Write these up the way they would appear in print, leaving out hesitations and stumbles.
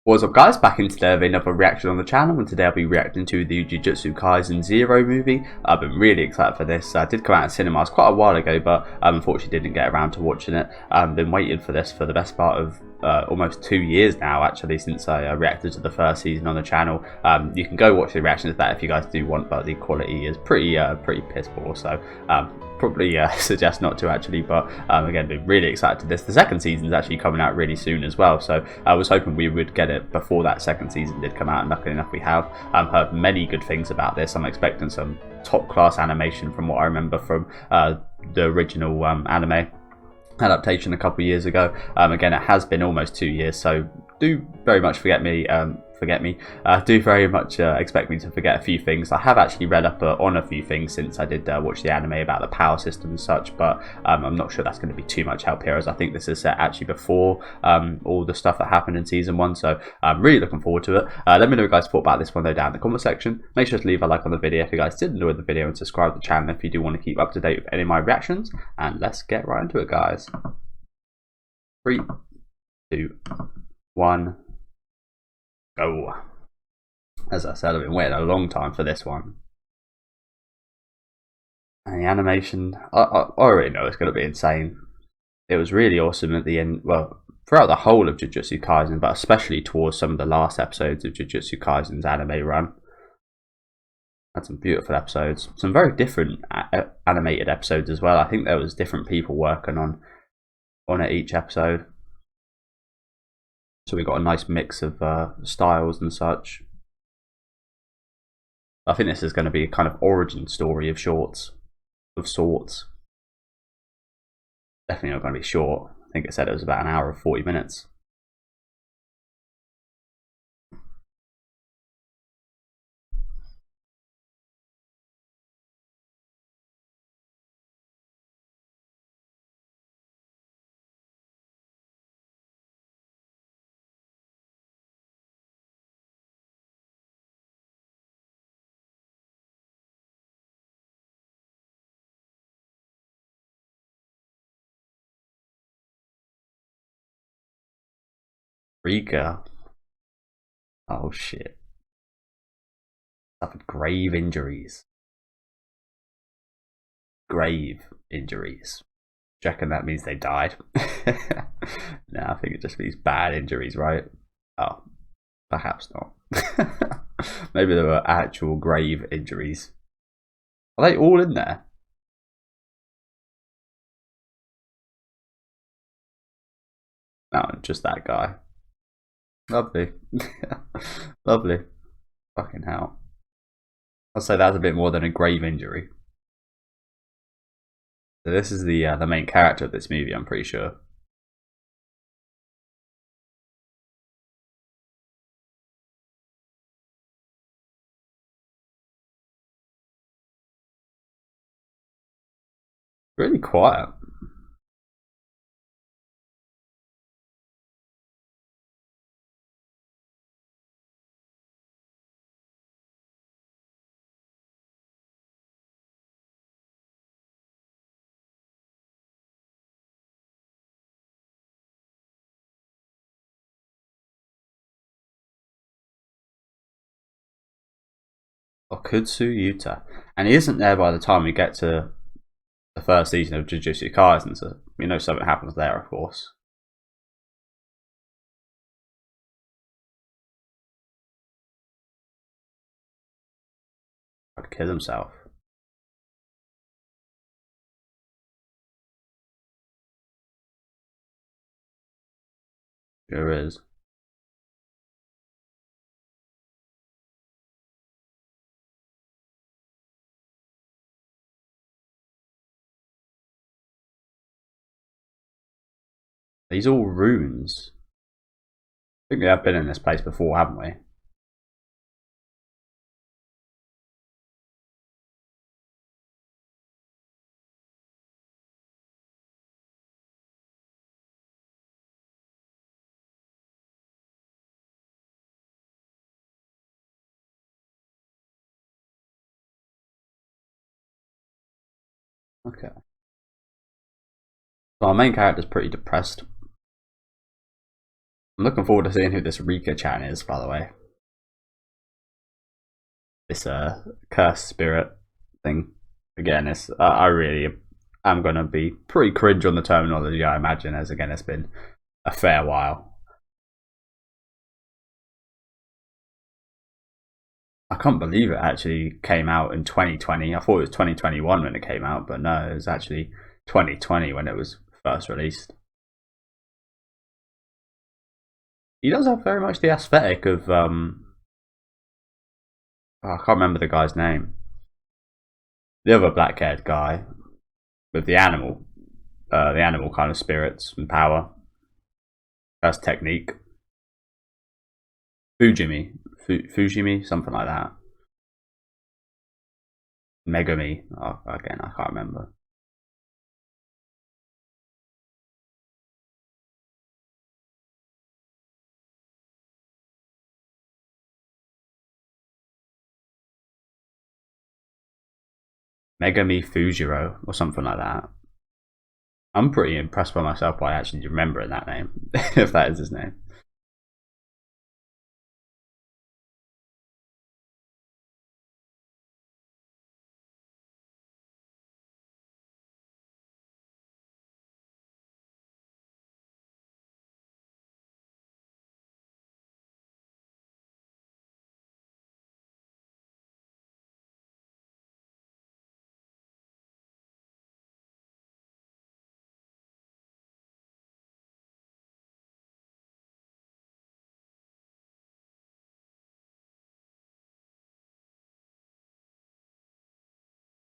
What's up guys, back in today with another reaction on the channel, and today I'll be reacting to the Jujutsu Kaisen Zero movie. I've been really excited for this. I did come out in cinemas quite a while ago, but unfortunately didn't get around to watching it. I've been waiting for this for the best part of almost 2 years now, actually, since I reacted to the first season on the channel. You can go watch the reaction to that if you guys do want, but the quality is pretty piss poor, so probably suggest not to actually. But again, been really excited to this. The second season is actually coming out really soon as well, so I was hoping we would get it before that second season did come out, and luckily enough we have. Heard many good things about this. I'm expecting some top class animation from what I remember from the original anime adaptation a couple of years ago. Again, it has been almost 2 years, so do very much do very much expect me to forget a few things. I have actually read up on a few things since I did watch the anime about the power system and such, but I'm not sure that's going to be too much help here, as I think this is set actually before all the stuff that happened in season 1, so I'm really looking forward to it. Let me know what you guys thought about this one though down in the comment section. Make sure to leave a like on the video if you guys did enjoy the video, and subscribe to the channel if you do want to keep up to date with any of my reactions. And let's get right into it, guys. 3, 2, 1, go. As I said, I've been waiting a long time for this one. And the animation, I already know it's going to be insane. It was really awesome at the end, well, throughout the whole of Jujutsu Kaisen, but especially towards some of the last episodes of Jujutsu Kaisen's anime run. Had some beautiful episodes, some very different animated episodes as well. I think there was different people working on it each episode. So we got a nice mix of styles and such. I think this is going to be a kind of origin story of sorts. Definitely not going to be short. I think it said it was about an hour and 40 minutes. Rika. Oh shit. Suffered grave injuries. Grave injuries. Do you reckon that means they died? No, I think it just means bad injuries, right? Oh, perhaps not. Maybe there were actual grave injuries. Are they all in there? No, just that guy. Lovely. Lovely. Fucking hell. I'd say that's a bit more than a grave injury. So this is the main character of this movie, I'm pretty sure. Really quiet. Okutsu Yuta. And he isn't there by the time we get to the first season of Jujutsu Kaisen, so we know something happens there, of course. Tried to kill himself. Sure is. These all runes. I think we have been in this place before, haven't we? Okay. So our main character's pretty depressed. I'm looking forward to seeing who this Rika-chan is, by the way. This cursed spirit thing. Again, it's I really am going to be pretty cringe on the terminology, I imagine, as again, it's been a fair while. I can't believe it actually came out in 2020. I thought it was 2021 when it came out, but no, it was actually 2020 when it was first released. He does have very much the aesthetic of I can't remember the guy's name. The other black-haired guy with the animal kind of spirits and power. That's technique. Fujimi, something like that. Megami. Oh, again, I can't remember. Megami Fujiro or something like that. I'm pretty impressed by myself by actually remembering that name, if that is his name.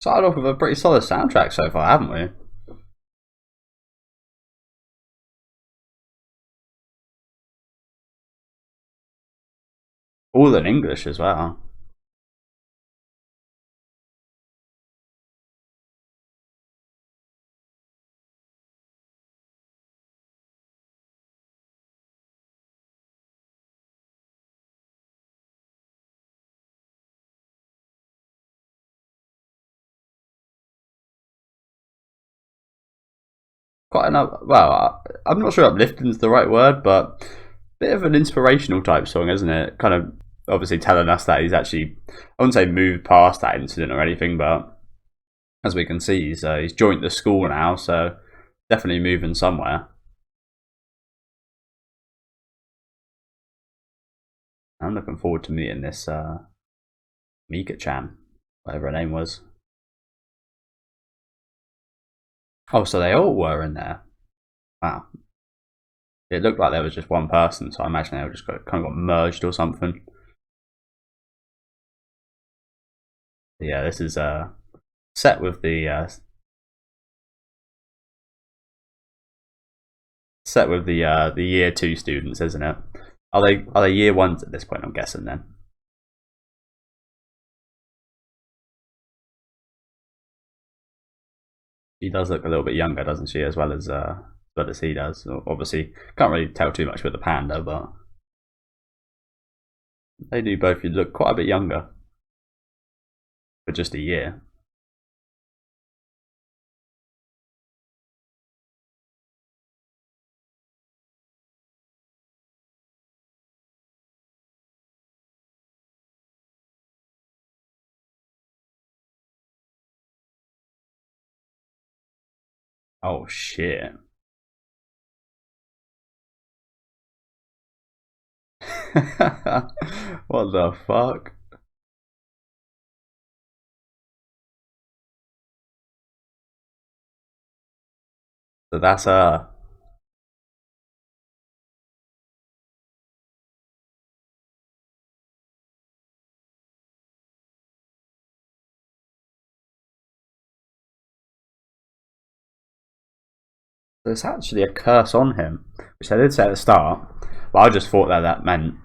Started off with a pretty solid soundtrack so far, haven't we? All in English as well. Quite enough. Well, I'm not sure uplifting is the right word, but bit of an inspirational type song, isn't it? Kind of obviously telling us that he's actually, I wouldn't say moved past that incident or anything, but as we can see, he's joined the school now, so definitely moving somewhere. I'm looking forward to meeting this Mika-chan, whatever her name was. Oh, so they all were in there. Wow. It looked like there was just one person, so I imagine they were just kind of got merged or something. Yeah, this is set with the year two students, isn't it? Are they year ones at this point? I'm guessing then. She does look a little bit younger, doesn't she? As well as he does. Obviously, can't really tell too much with the panda, but they do both look quite a bit younger for just a year. Oh shit! What the fuck? So that's there's actually a curse on him, which I did say at the start, but I just thought that meant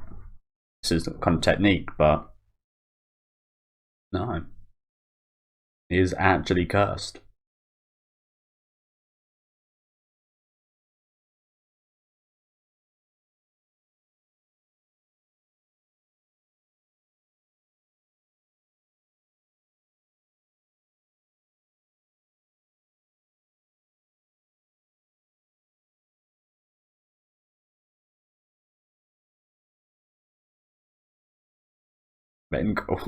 this is kind of technique, but no, he is actually cursed. Mental.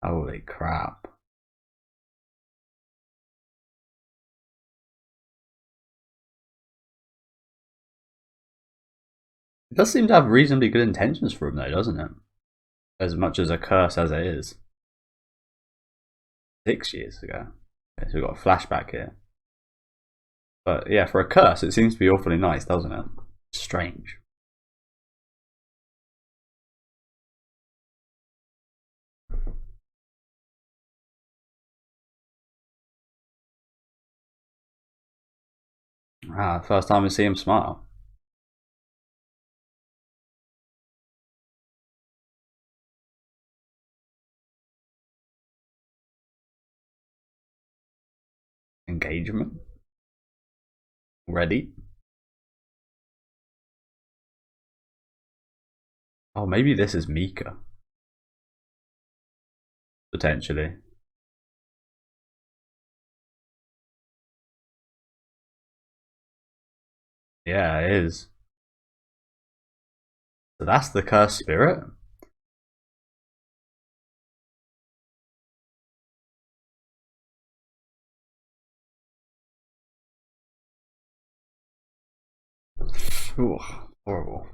Holy crap. It does seem to have reasonably good intentions for him though, doesn't it? As much as a curse as it is. 6 years ago. Okay, so we've got a flashback here. But yeah, for a curse, it seems to be awfully nice, doesn't it? Strange. Ah, first time we see him smile. Engagement? Ready? Oh, maybe this is Mika. Potentially. Yeah, it is. So that's the cursed spirit? Ooh, horrible.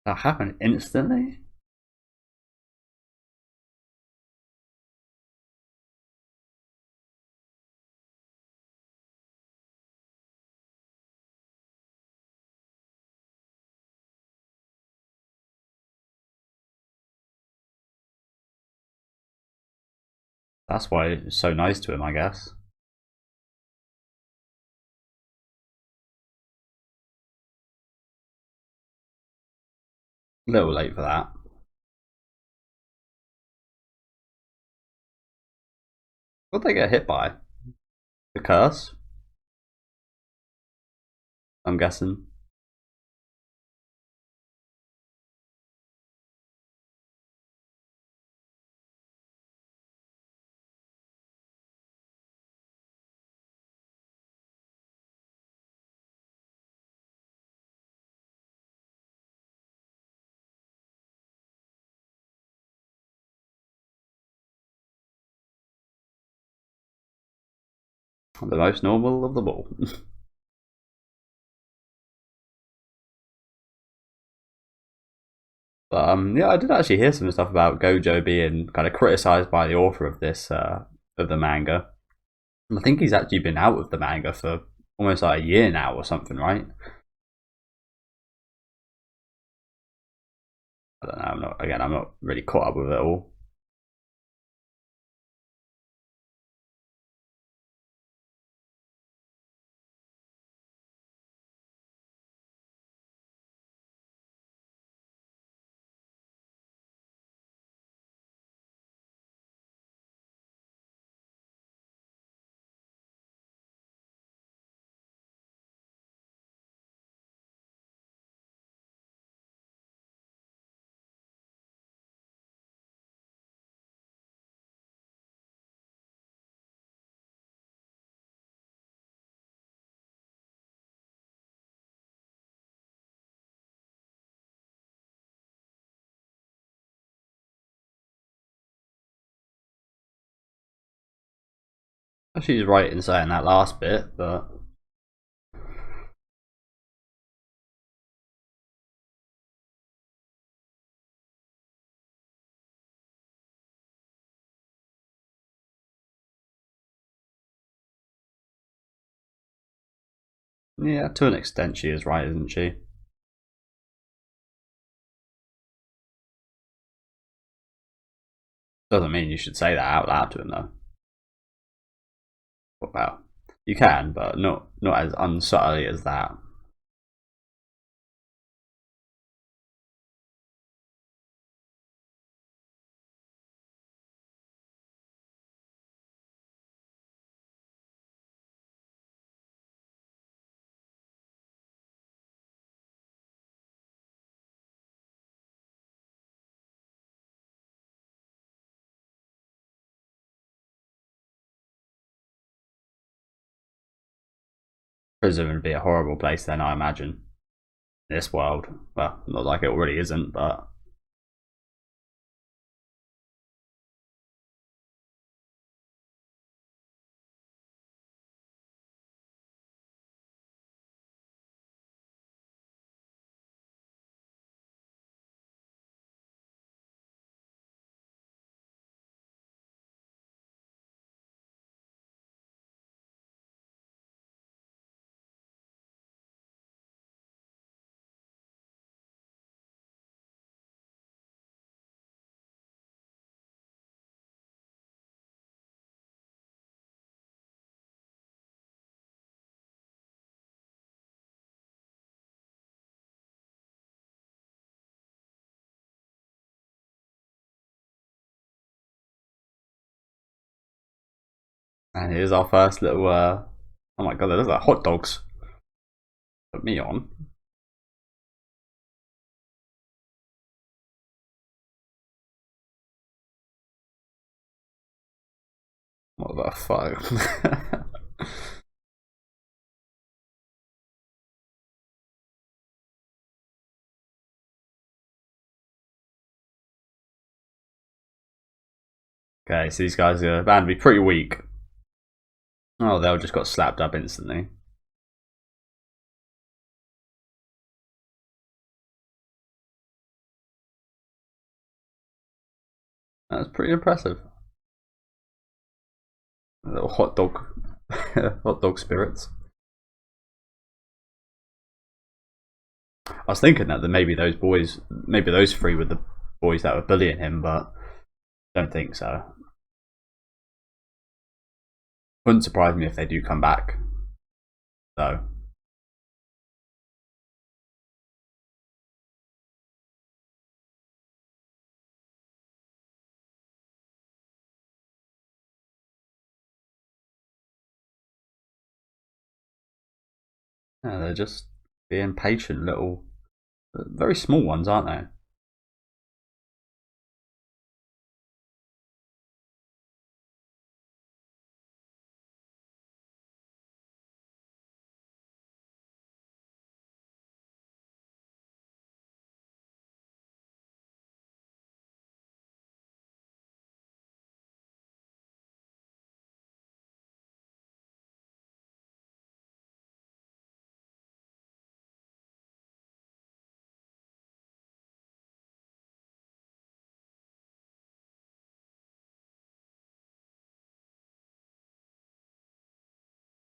That happened instantly? That's why it's so nice to him, I guess. A little late for that. What'd they get hit by? The curse? I'm guessing. The most normal of them all. But yeah, I did actually hear some stuff about Gojo being kind of criticized by the author of this of the manga. And I think he's actually been out of the manga for almost like a year now or something, right? I don't know. I'm not really caught up with it all. She's right in saying that last bit, but yeah, to an extent, she is right, isn't she? Doesn't mean you should say that out loud to him, though. Well, you can, but not as unsubtly as that. Prison would be a horrible place then, I imagine. This world. Well, not like it already isn't, but. And here's our first little. Oh my god, those are hot dogs. Put me on. What the fuck? Okay, so these guys are bound to be pretty weak. Oh, they all just got slapped up instantly. That's pretty impressive. A little hot dog, hot dog spirits. I was thinking that maybe those boys, maybe those three were the boys that were bullying him, but don't think so. Wouldn't surprise me if they do come back, though. Yeah, they're just being patient little, very small ones, aren't they?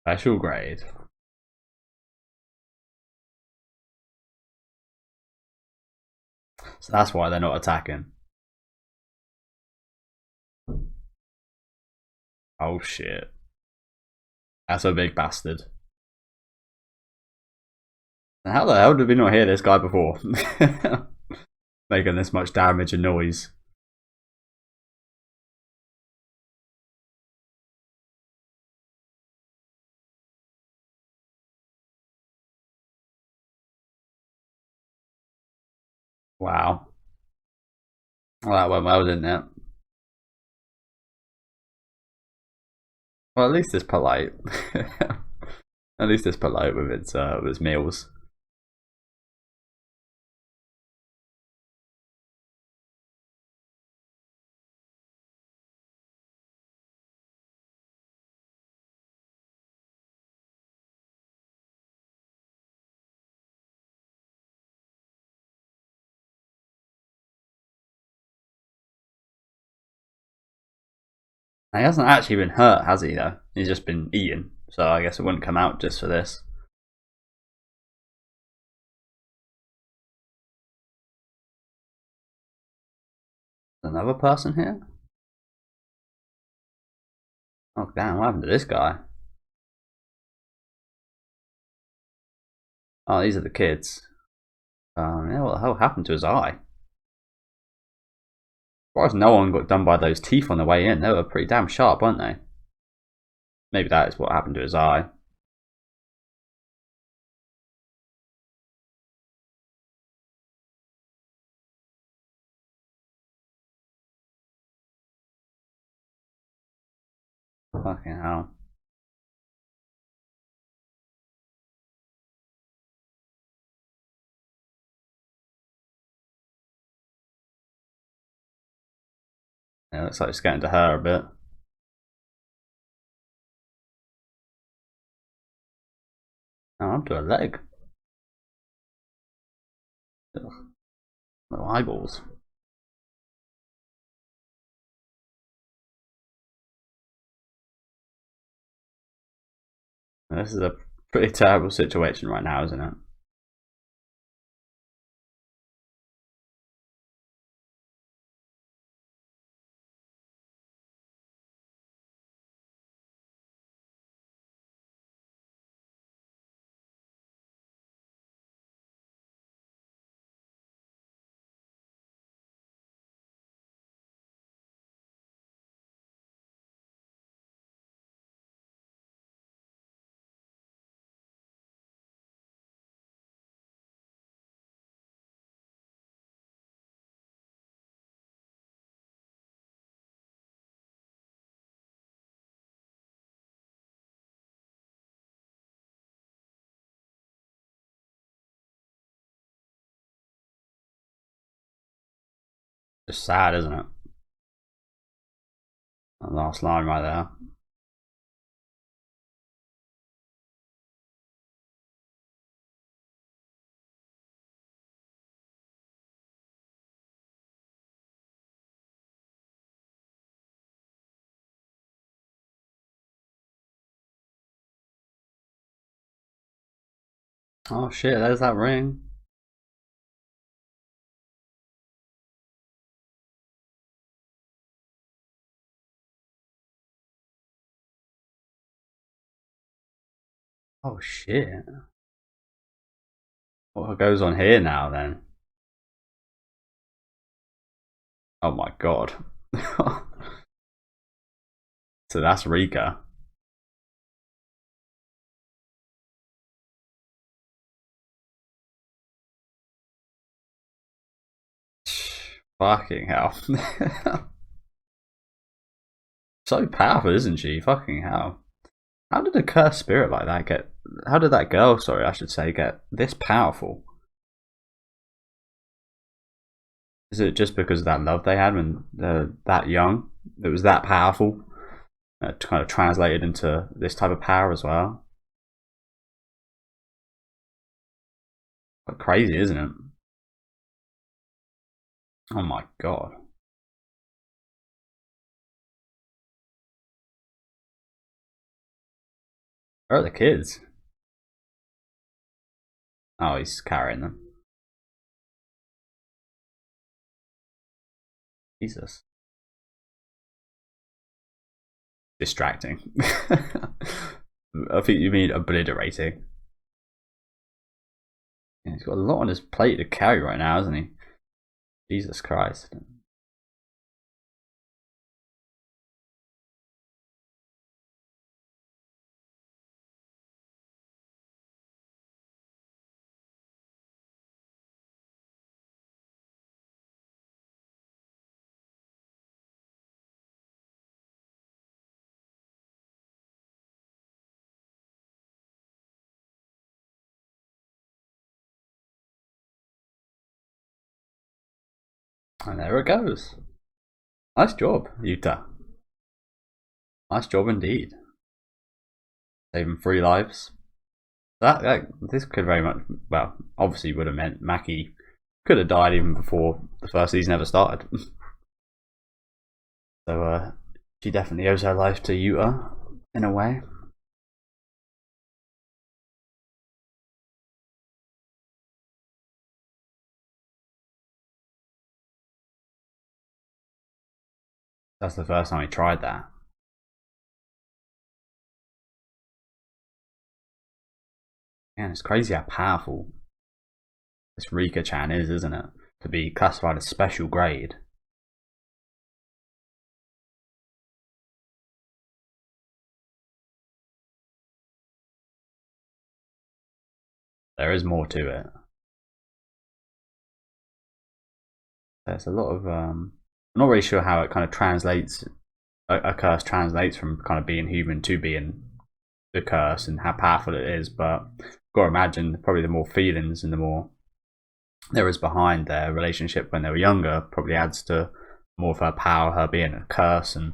Special grade. So that's why they're not attacking. Oh shit. That's a big bastard. How the hell did we not hear this guy before? Making this much damage and noise. Wow. Well, that went well, didn't it? Well, at least it's polite. At least it's polite with its meals. He hasn't actually been hurt, has he? Though he's just been eaten, so I guess it wouldn't come out just for this. Another person here? Oh damn! What happened to this guy? Oh, these are the kids. Yeah, what the hell happened to his eye? Surprised no one got done by those teeth on the way in. They were pretty damn sharp, weren't they? Maybe that is what happened to his eye. Fucking hell. Yeah, looks like it's getting to her a bit. Oh, I'm to a leg. Ugh, little eyeballs. This is a pretty terrible situation right now, isn't it? Just sad, isn't it? That last line right there. Oh shit, there's that ring. Oh shit. What goes on here now then? Oh my god. So that's Rika. Fucking hell. So powerful, isn't she? Fucking hell. How did a cursed spirit like that get... How did that girl, sorry, I should say, get this powerful? Is it just because of that love they had when they're that young? It was that powerful? Kind of translated into this type of power as well? Quite crazy, isn't it? Oh my god. Where are the kids? Oh, he's carrying them. Jesus. Distracting. I think you mean obliterating. Yeah, he's got a lot on his plate to carry right now, hasn't he? Jesus Christ. And there it goes. Nice job, Yuta. Nice job indeed. Saving 3 lives. This could very much, well, obviously would have meant Maki could have died even before the first season ever started. So she definitely owes her life to Yuta in a way. That's the first time he tried that. And it's crazy how powerful this Rika-chan is, isn't it? To be classified as special grade. There is more to it. There's a lot of I'm not really sure how it kind of translates. A curse translates from kind of being human to being the curse and how powerful it is. But I've got to imagine probably the more feelings and the more there is behind their relationship when they were younger probably adds to more of her power, her being a curse, and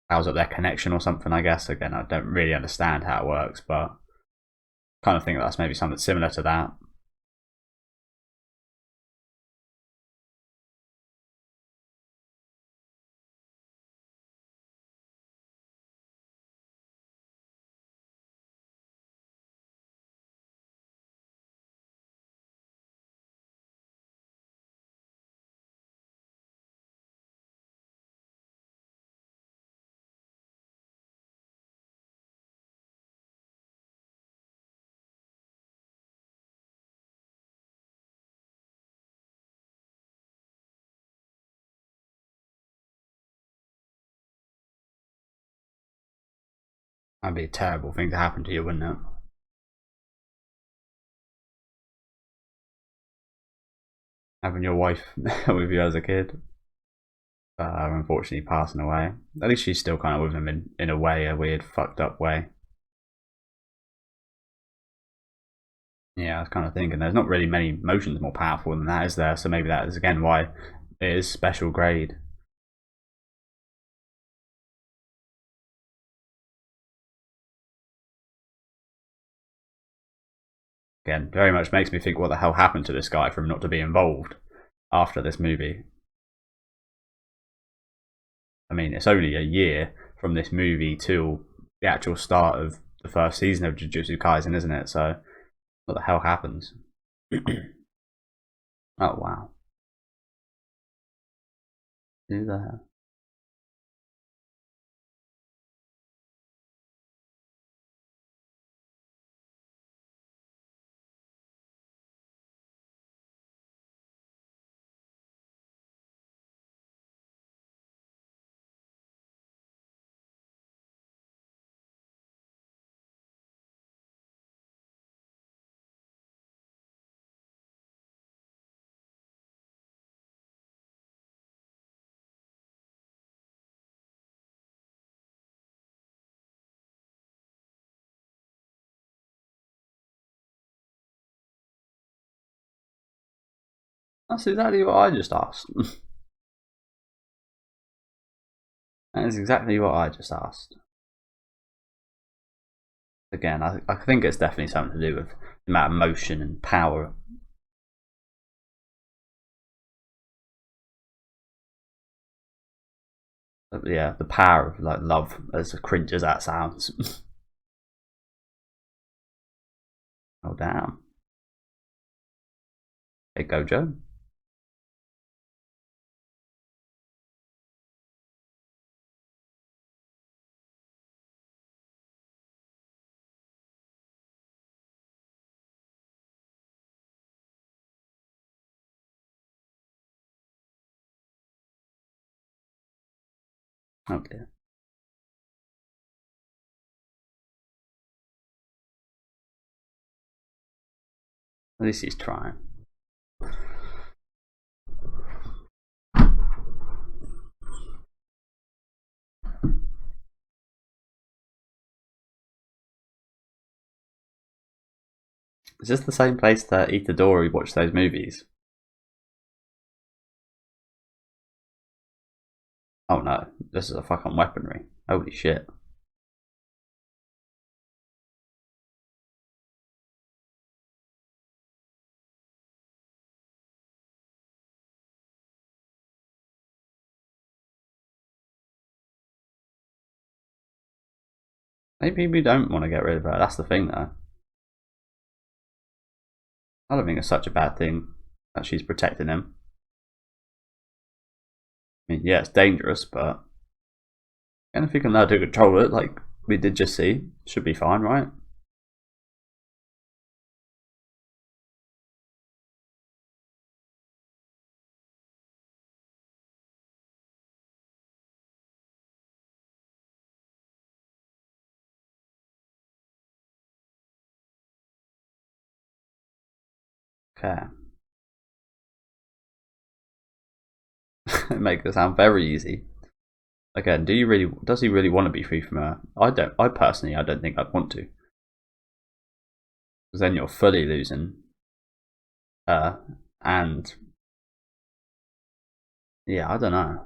powers up their connection or something, I guess. Again, I don't really understand how it works, but kind of think that's maybe something similar to that. That'd be a terrible thing to happen to you, wouldn't it? Having your wife with you as a kid, unfortunately passing away. At least she's still kind of with him in a way, a weird, fucked up way. Yeah, I was kind of thinking there's not really many emotions more powerful than that, is there? So maybe that is again why it is special grade. Again, very much makes me think what the hell happened to this guy for him not to be involved after this movie. I mean, it's only a year from this movie till the actual start of the first season of Jujutsu Kaisen, isn't it? So, what the hell happens? Oh, wow. Who the hell? That's exactly what I just asked. That is exactly what I just asked. Again, I think it's definitely something to do with the amount of motion and power. Yeah, the power of like love, as cringe as that sounds. Oh damn. Hey Gojo. Oh dear. At least he's trying. Is this the same place that Itadori watched those movies? Oh no, this is a fucking weaponry. Holy shit. Maybe we don't want to get rid of her. That's the thing, though. I don't think it's such a bad thing that she's protecting him. I mean, yeah, it's dangerous, but and if you can learn to control it, like we did just see, should be fine, right? Okay. Make it sound very easy. Again, does he really want to be free from her? I personally I don't think I'd want to. Because then you're fully losing her and Yeah, I don't know.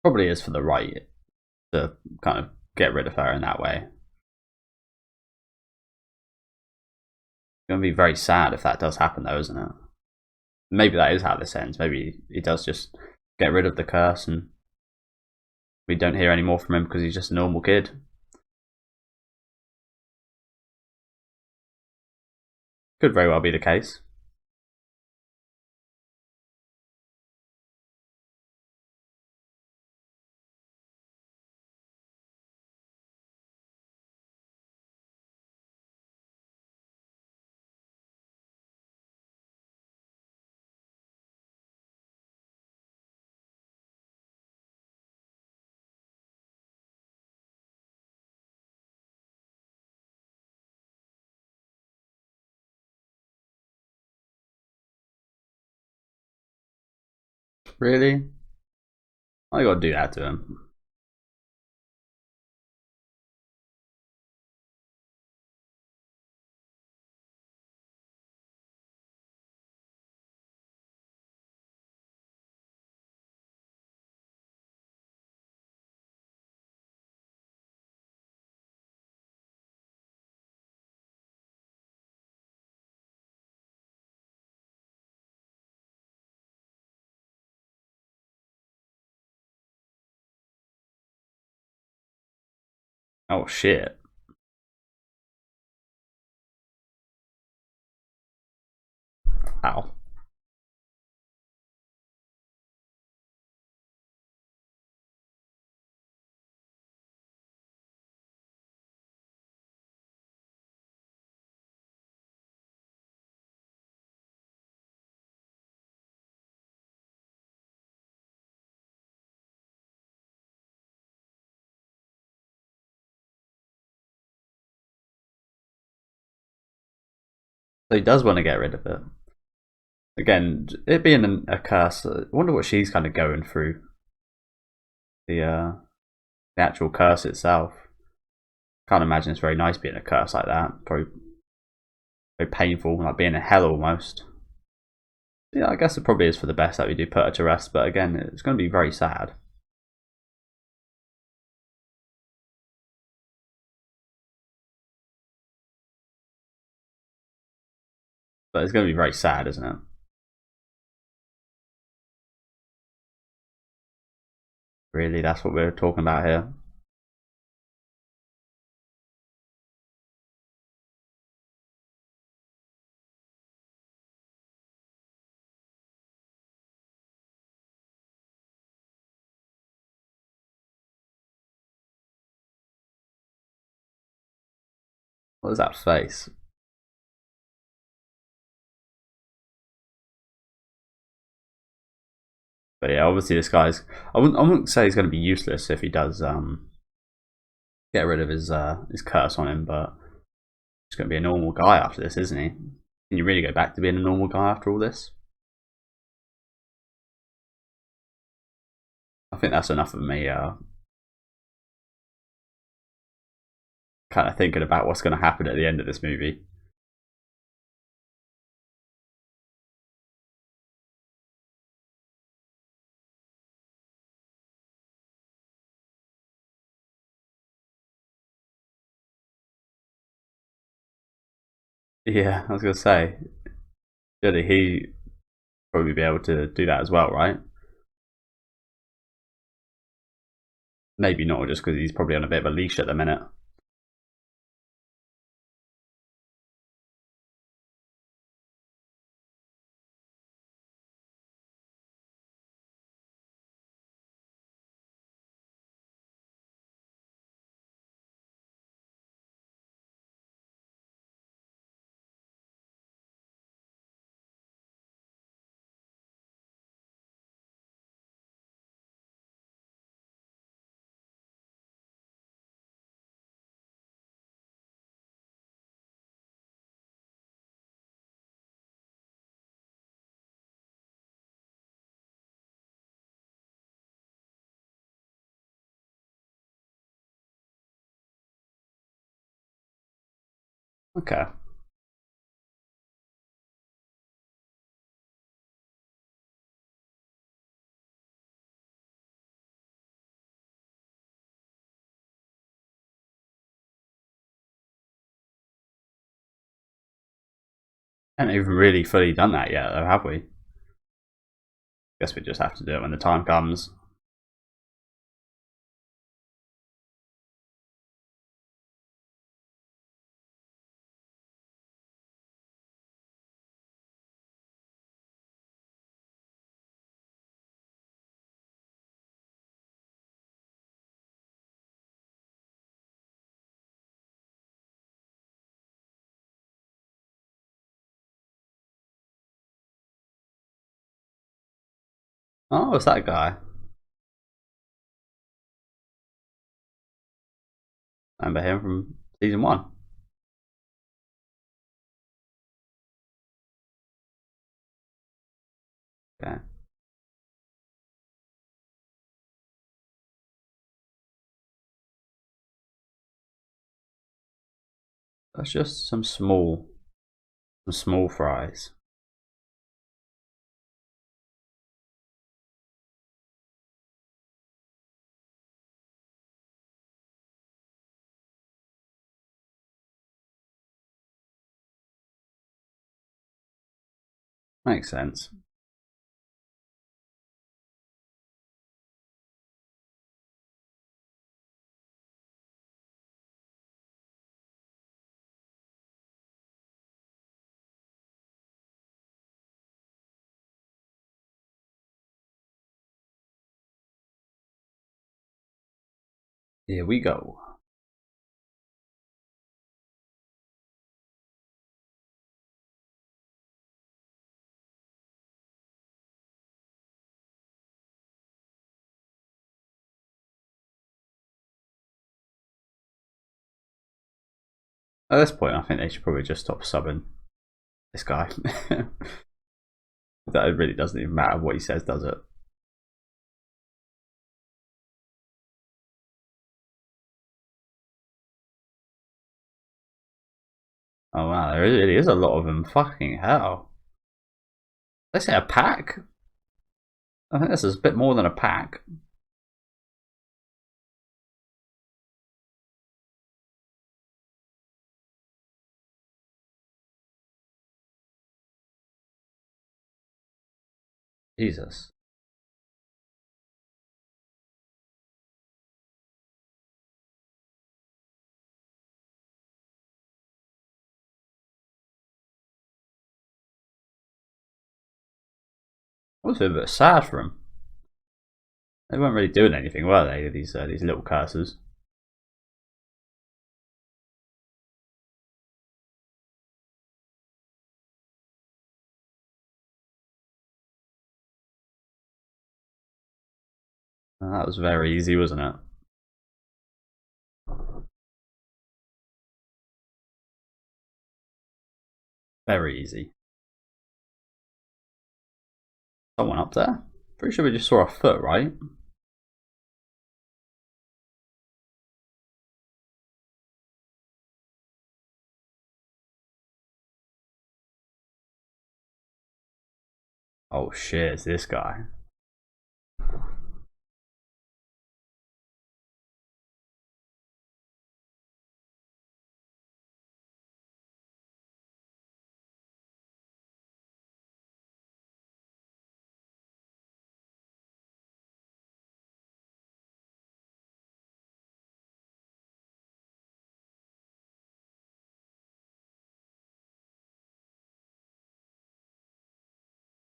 Probably is for the right to kind of get rid of her in that way. It's gonna be very sad if that does happen, though, isn't it? Maybe that is how this ends. Maybe he does just get rid of the curse, and we don't hear any more from him because he's just a normal kid. Could very well be the case. Really? I gotta do that to him. Oh shit. Ow. So he does want to get rid of it. Again, it being a curse, I wonder what she's kind of going through. The actual curse itself. Can't imagine it's very nice being a curse like that. Probably very painful, like being in hell almost. Yeah, I guess it probably is for the best that we do put her to rest, but again, it's going to be very sad. But it's going to be very sad, isn't it? Really, that's what we're talking about here. What is that face? But yeah, obviously this guy's. I wouldn't say he's going to be useless if he does get rid of his curse on him, but he's going to be a normal guy after this, isn't he? Can you really go back to being a normal guy after all this? I think that's enough of me kind of thinking about what's going to happen at the end of this movie. Yeah, I was going to say, surely he probably be able to do that as well, right? Maybe not, just because he's probably on a bit of a leash at the minute. Okay. Haven't even really fully done that yet, though, have we? Guess we just have to do it when the time comes. Oh, it's that guy. I remember him from season 1. Okay. That's just some small fries. Makes sense. Here we go. At this point, I think they should probably just stop subbing this guy. That really doesn't even matter what he says, does it? Oh wow, there really is a lot of them. Fucking hell. They say a pack? I think this is a bit more than a pack. Jesus. I was a bit sad for him. They weren't really doing anything, were they? These little cursors. That was very easy, wasn't it? Very easy. Someone up there? Pretty sure we just saw a foot, right? Oh shit, it's this guy.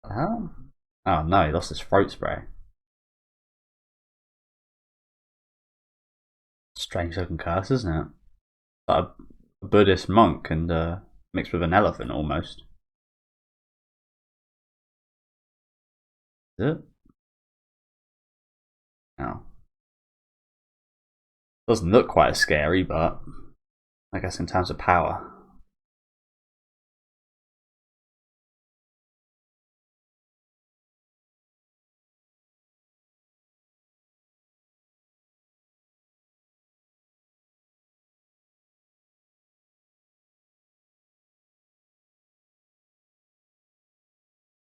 Huh? Oh no, he lost his throat spray. Strange looking curse, isn't it? Like a Buddhist monk and mixed with an elephant almost. Is it? No. Doesn't look quite as scary, but I guess in terms of power.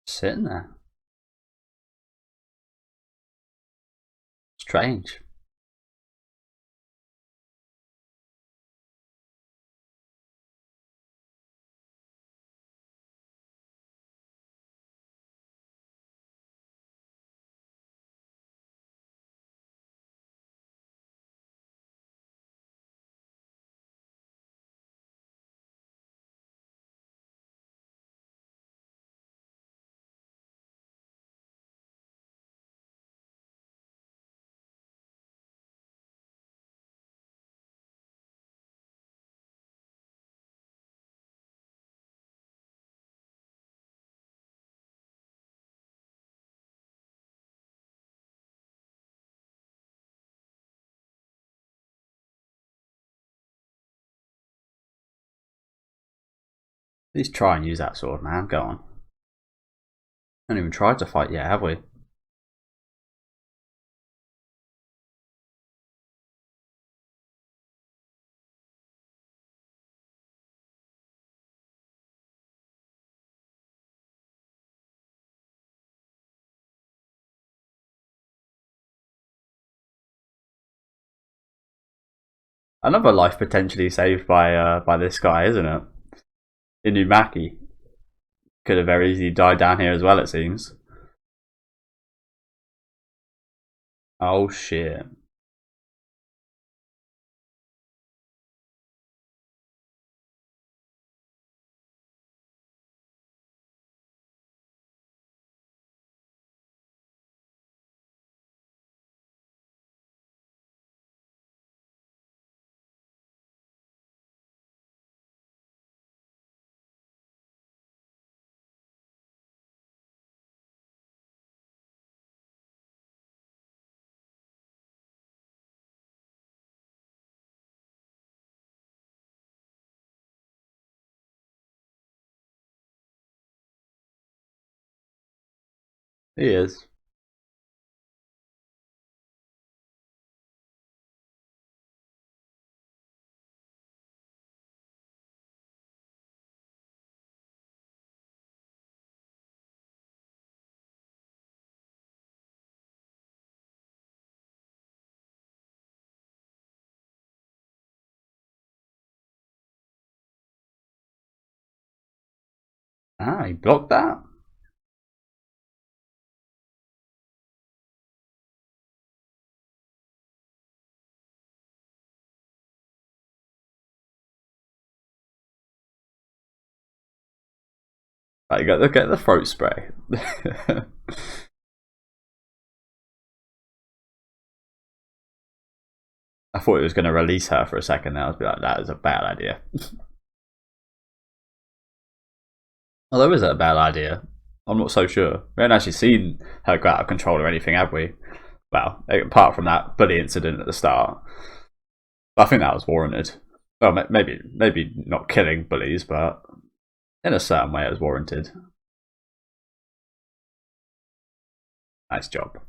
Sitting there. Strange. Please try and use that sword, man. Go on. Haven't even tried to fight yet, have we? Another life potentially saved by this guy, isn't it? Inumaki could have very easily died down here as well, it seems. Oh shit. He is. Ah, he blocked that? Like, look at the throat spray. I thought he was going to release her for a second. Then I was like, that is a bad idea. Although, is it a bad idea? I'm not so sure. We haven't actually seen her go out of control or anything, have we? Well, apart from that bully incident at the start. I think that was warranted. Well, maybe not killing bullies, but in a certain way it was warranted. Nice job.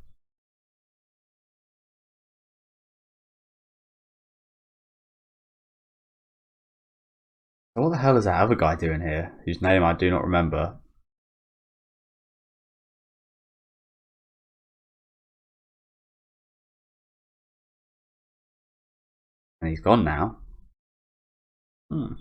What the hell is that other guy doing here, whose name I do not remember? And he's gone now. Hmm.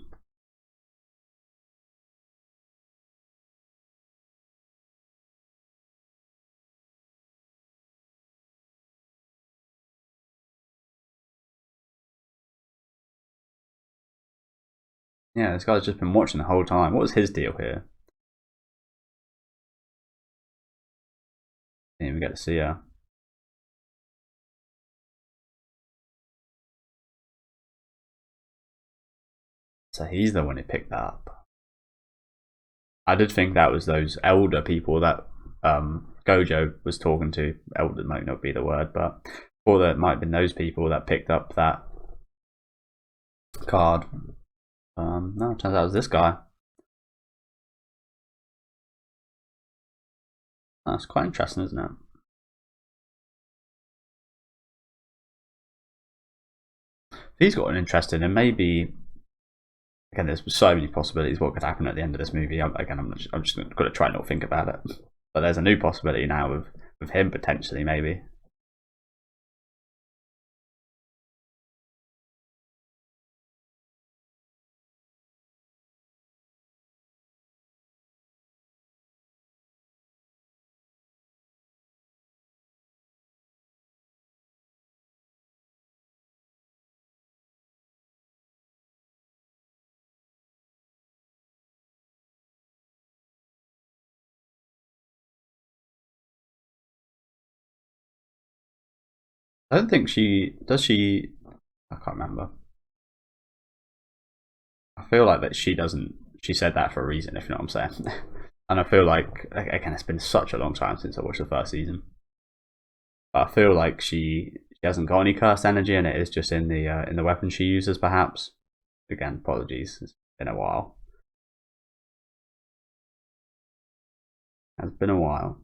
Yeah, this guy's just been watching the whole time. What was his deal here? Didn't even get to see her. So he's the one who picked that up. I did think that was those elder people that Gojo was talking to. Elder might not be the word, but or that might have been those people that picked up that card. No, it turns out it was this guy. That's quite interesting, isn't it? If he's got an interest in him, maybe. Again, there's so many possibilities what could happen at the end of this movie. I'm just going to try not think about it. But there's a new possibility now with him potentially, maybe. I don't think she does. She I can't remember. I feel like that she doesn't. She said that for a reason, if you know what I'm saying. And I feel like again, it's been such a long time since I watched the first season. But I feel like she hasn't got any cursed energy, and it is just in the weapon she uses, perhaps. Again, apologies. It's been a while. Has been a while.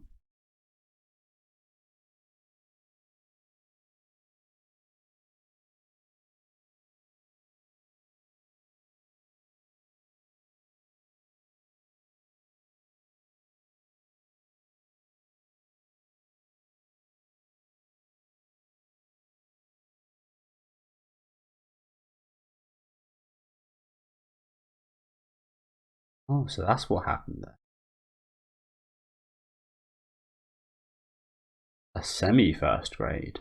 Oh, so that's what happened there. A semi-first grade.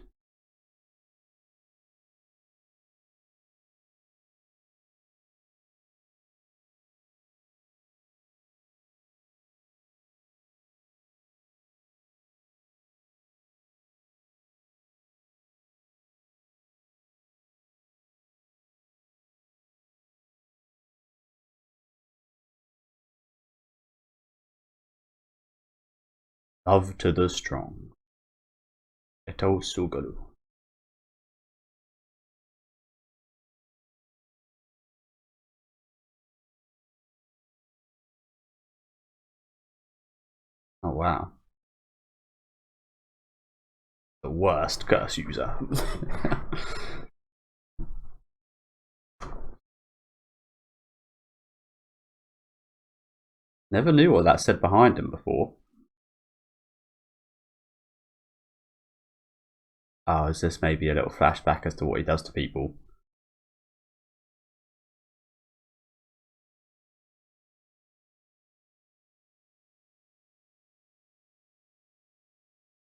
Love to the strong. Eto Sugaru. Oh wow. The worst curse user. Never knew what that said behind him before. Oh, is this maybe a little flashback as to what he does to people?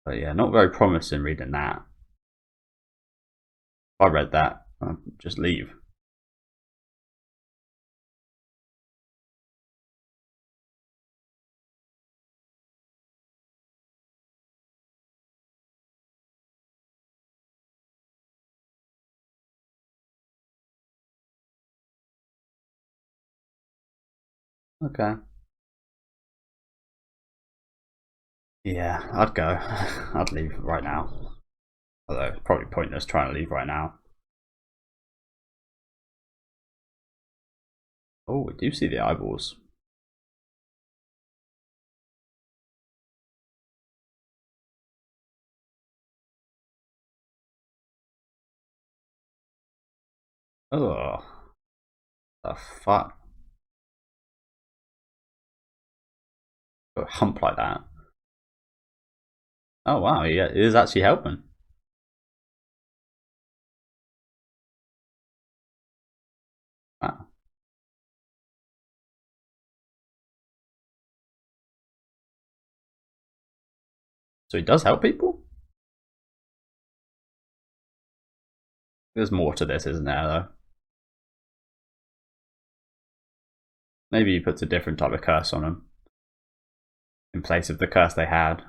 But yeah, not very promising reading that. If I read that, I'd just leave. Okay. Yeah, I'd go. I'd leave right now. Although it's probably pointless trying to leave right now. Oh, we do see the eyeballs. Oh, the fuck. A hump like that. Oh wow, he is actually helping. Wow. So he does help people? There's more to this, isn't there, though? Maybe he puts a different type of curse on them in place of the curse they had.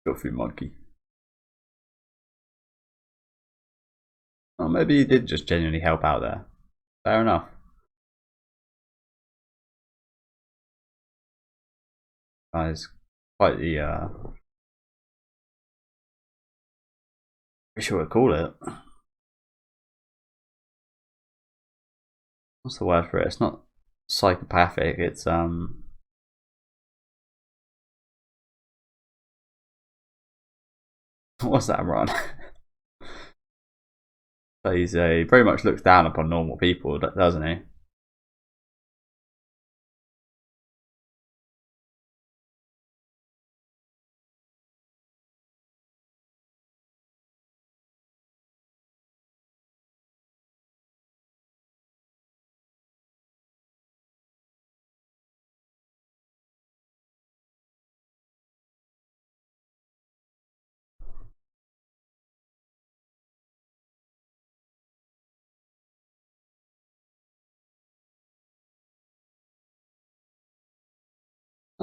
Go through monkey. Or maybe he did just genuinely help out there. Fair enough. Guys, quite the what should we call it? What's the word for it? It's not psychopathic, it's what's that, Ron? But he very much looks down upon normal people, doesn't he?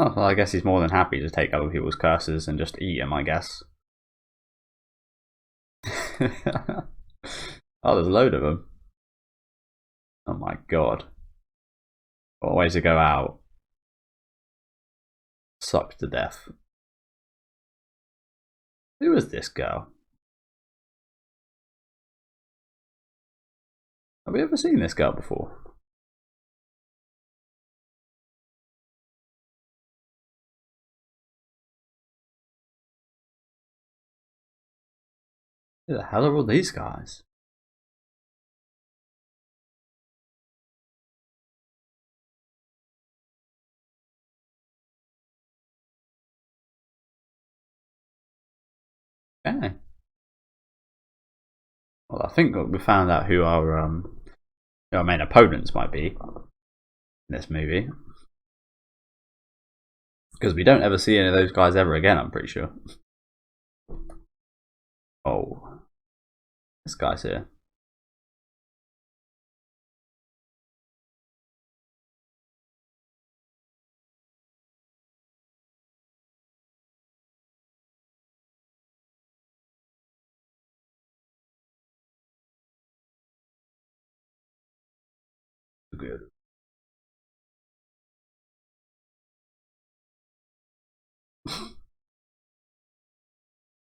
Oh, well, I guess he's more than happy to take other people's curses and just eat them, I guess. Oh, there's a load of them. Oh my god. What ways to go out? Sucked to death. Who is this girl? Have we ever seen this girl before? Who the hell are all these guys? Okay. Well, I think we found out who our main opponents might be in this movie. Because we don't ever see any of those guys ever again, I'm pretty sure. Oh. This guy's here. Good.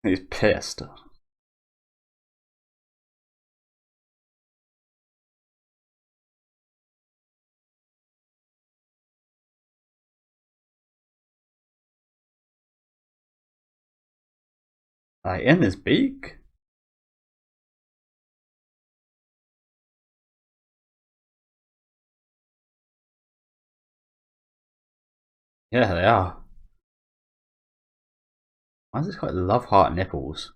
He's pissed. Like, in his beak? Yeah, they are. Why is this got love heart nipples?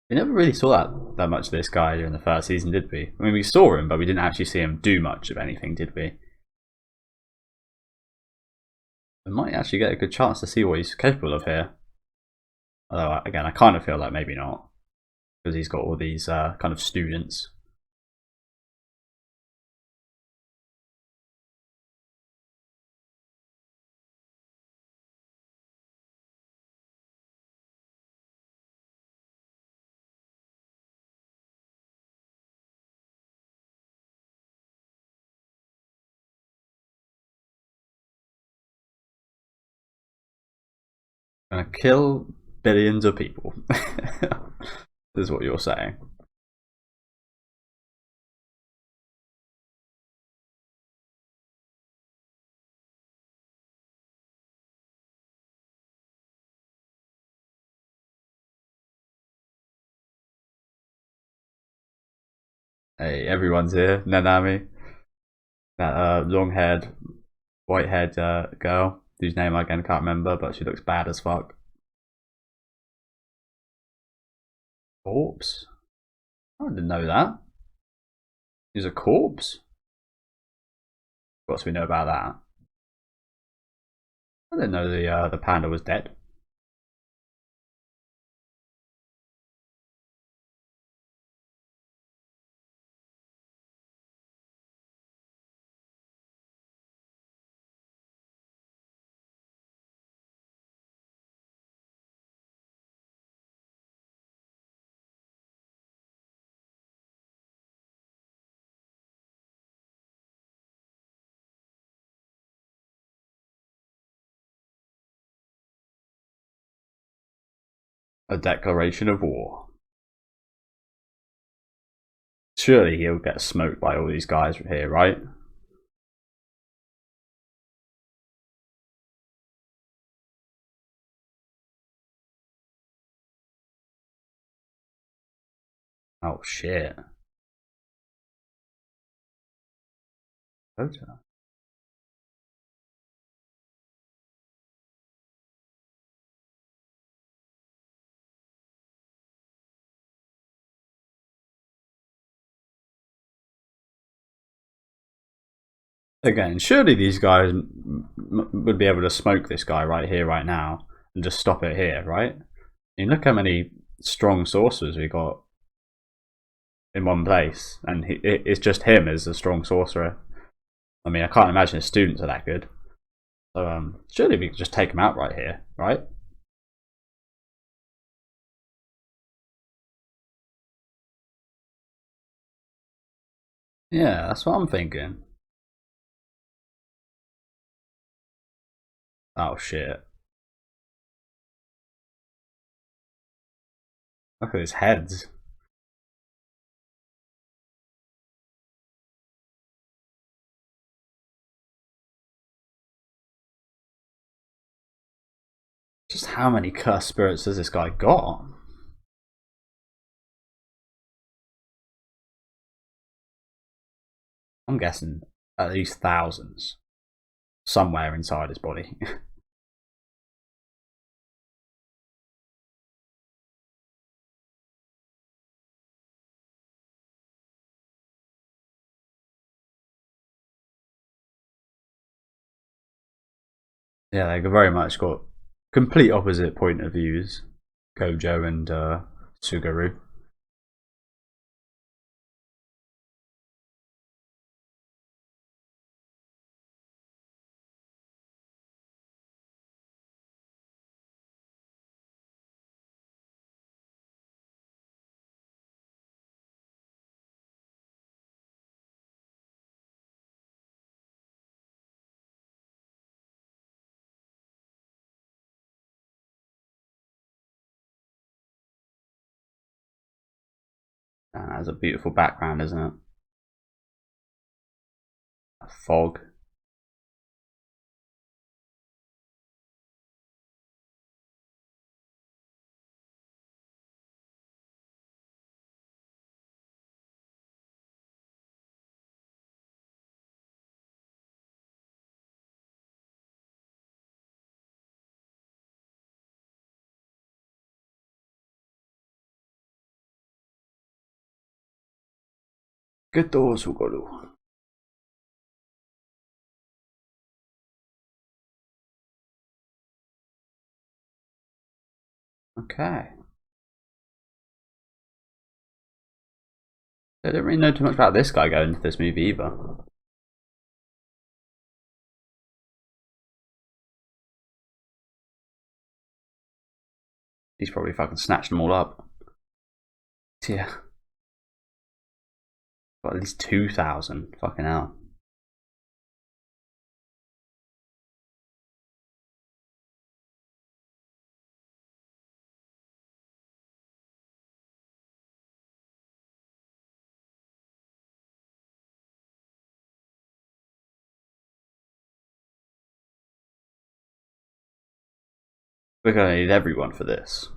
We never really saw that much of this guy during the first season, did we? I mean, we saw him, but we didn't actually see him do much of anything, did we? We might actually get a good chance to see what he's capable of here. Although, again, I kind of feel like maybe not. Because he's got all these kind of students. Gonna kill billions of people. This is what you're saying. Hey, everyone's here. Nanami. That long-haired, white-haired girl, whose name I again can't remember, but she looks bad as fuck. Corpse? I didn't know that. He's a corpse? What else do we know about that? I didn't know the panda was dead. A declaration of war. Surely he'll get smoked by all these guys here, right? Oh shit. Yuta. Again, surely these guys would be able to smoke this guy right here, right now, and just stop it here, right? I mean, look how many strong sorcerers we got in one place, and it's just him as a strong sorcerer. I mean, I can't imagine his students are that good. So surely we could just take him out right here, right? Yeah, that's what I'm thinking. Oh shit. Look at his heads. Just how many cursed spirits has this guy got? I'm guessing at least thousands. Somewhere inside his body. Yeah, they very much got complete opposite point of views. Gojo and Suguru. That's a beautiful background, isn't it? A fog. Geto Suguru. Okay. I don't really know too much about this guy going into this movie either. He's probably fucking snatched them all up. Yeah. Got at least 2,000. Fucking hell. We're gonna need everyone for this.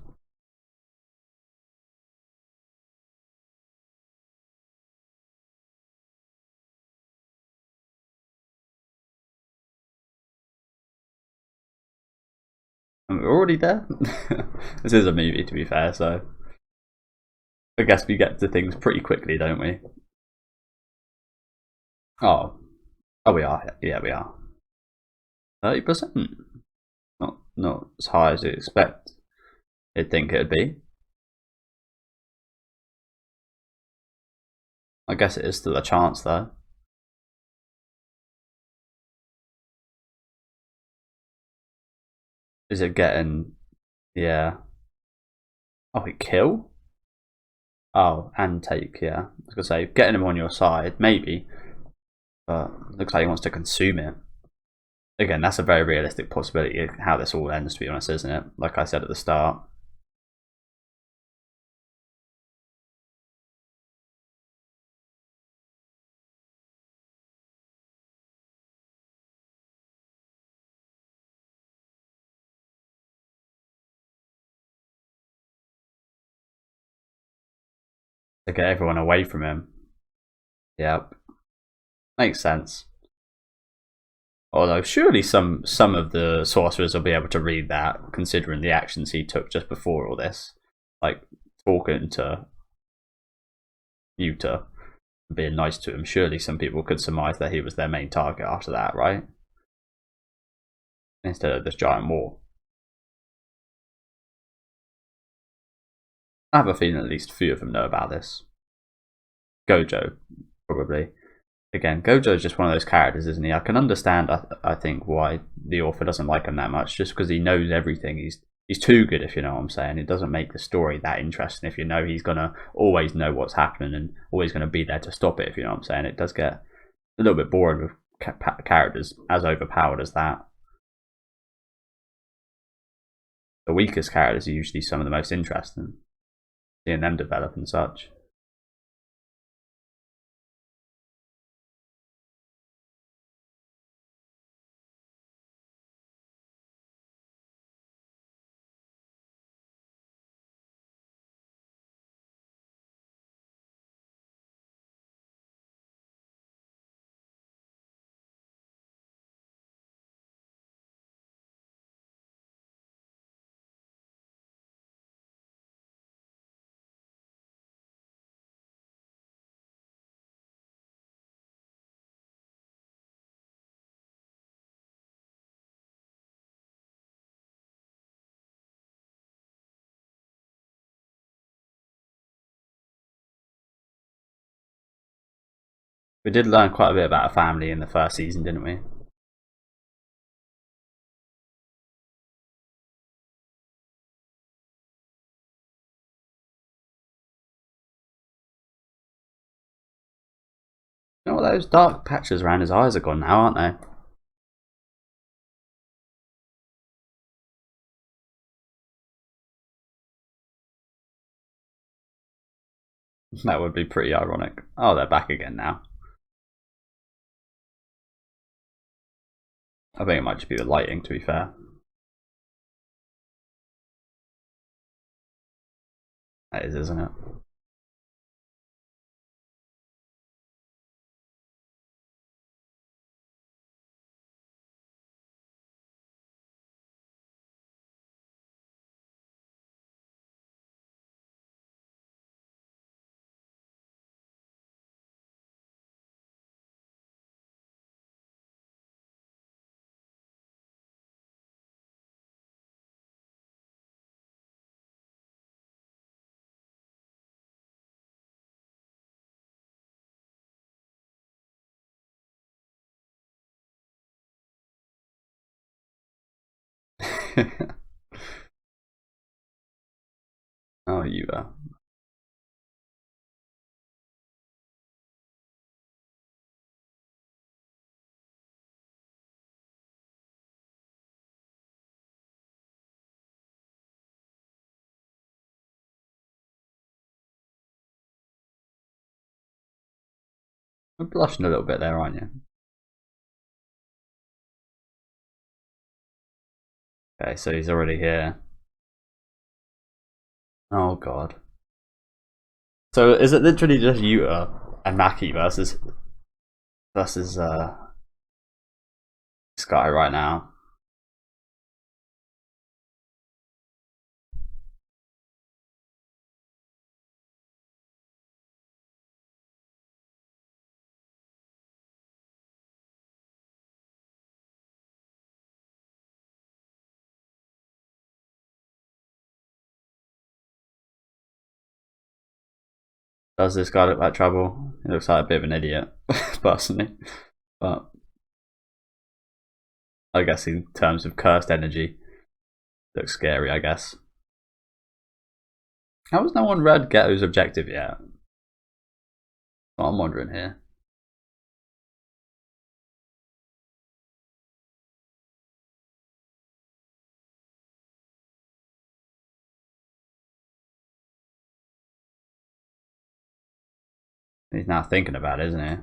And we're already there. This is a movie, to be fair, so I guess we get to things pretty quickly, don't we? Oh, we are. Yeah, we are. 30%. Not as high as you expect. You'd think it'd be. I guess it is still a chance, though. Is it getting? Yeah. Oh, he kill? Oh, and take. Yeah. I was gonna say getting him on your side, maybe, but looks like he wants to consume it. Again, that's a very realistic possibility of how this all ends, to be honest, isn't it? Like I said at the start. To get everyone away from him. Yep. Makes sense. Although surely some of the sorcerers will be able to read that, considering the actions he took just before all this. Like talking to Yuta. being nice to him, surely some people could surmise that he was their main target after that, right? Instead of this giant war. I have a feeling at least a few of them know about this. Gojo, probably. Again, Gojo is just one of those characters, isn't he? I can understand, I think, why the author doesn't like him that much, just because he knows everything. He's too good, if you know what I'm saying. It doesn't make the story that interesting if you know he's gonna always know what's happening and always gonna be there to stop it, if you know what I'm saying. It does get a little bit boring with characters as overpowered as that. The weakest characters are usually some of the most interesting, seeing them develop and such. We did learn quite a bit about a family in the first season, didn't we? You know what, those dark patches around his eyes are gone now, aren't they? That would be pretty ironic. Oh, they're back again now. I think it might just be the lighting, to be fair. That is, isn't it? Oh, Yuta. I'm blushing a little bit there, aren't you? Okay, so he's already here. Oh god. So is it literally just Yuta and Maki versus this guy right now? Does this guy look like trouble? He looks like a bit of an idiot, personally. But I guess in terms of cursed energy, looks scary, I guess. How has no one read Ghetto's objective yet? What I'm wondering here. He's now thinking about it, isn't he?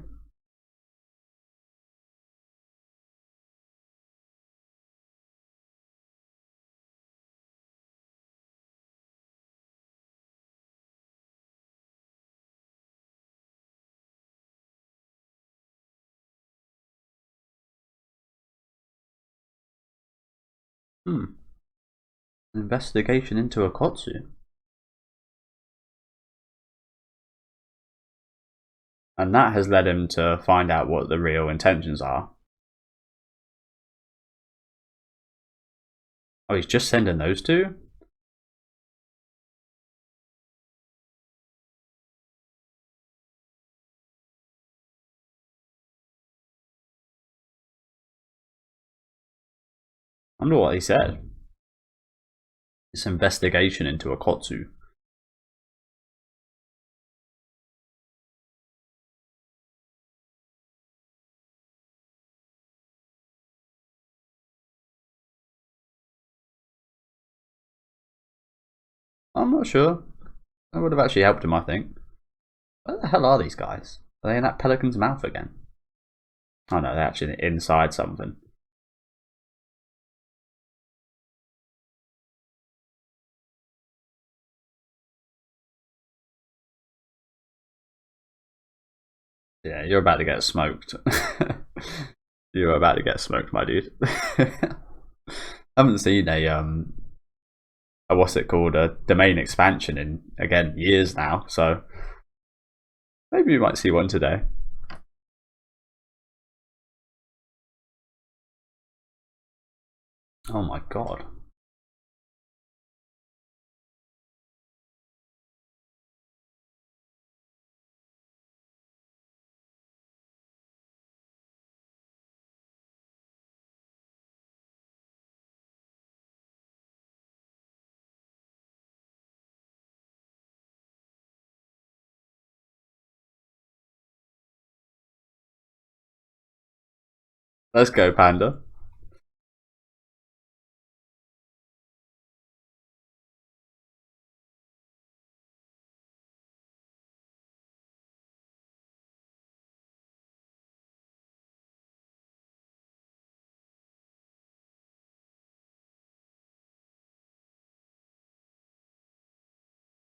Investigation into Akotsu. And that has led him to find out what the real intentions are. Oh, he's just sending those two? I wonder what he said. This investigation into Akotsu. I'm not sure. That would have actually helped him, I think. Where the hell are these guys? Are they in that pelican's mouth again? Oh no, they're actually inside something. Yeah, you're about to get smoked. You're about to get smoked, my dude. I haven't seen a what's it called, a domain expansion in again years now, so maybe you might see one today. Oh my god. Let's go, Panda.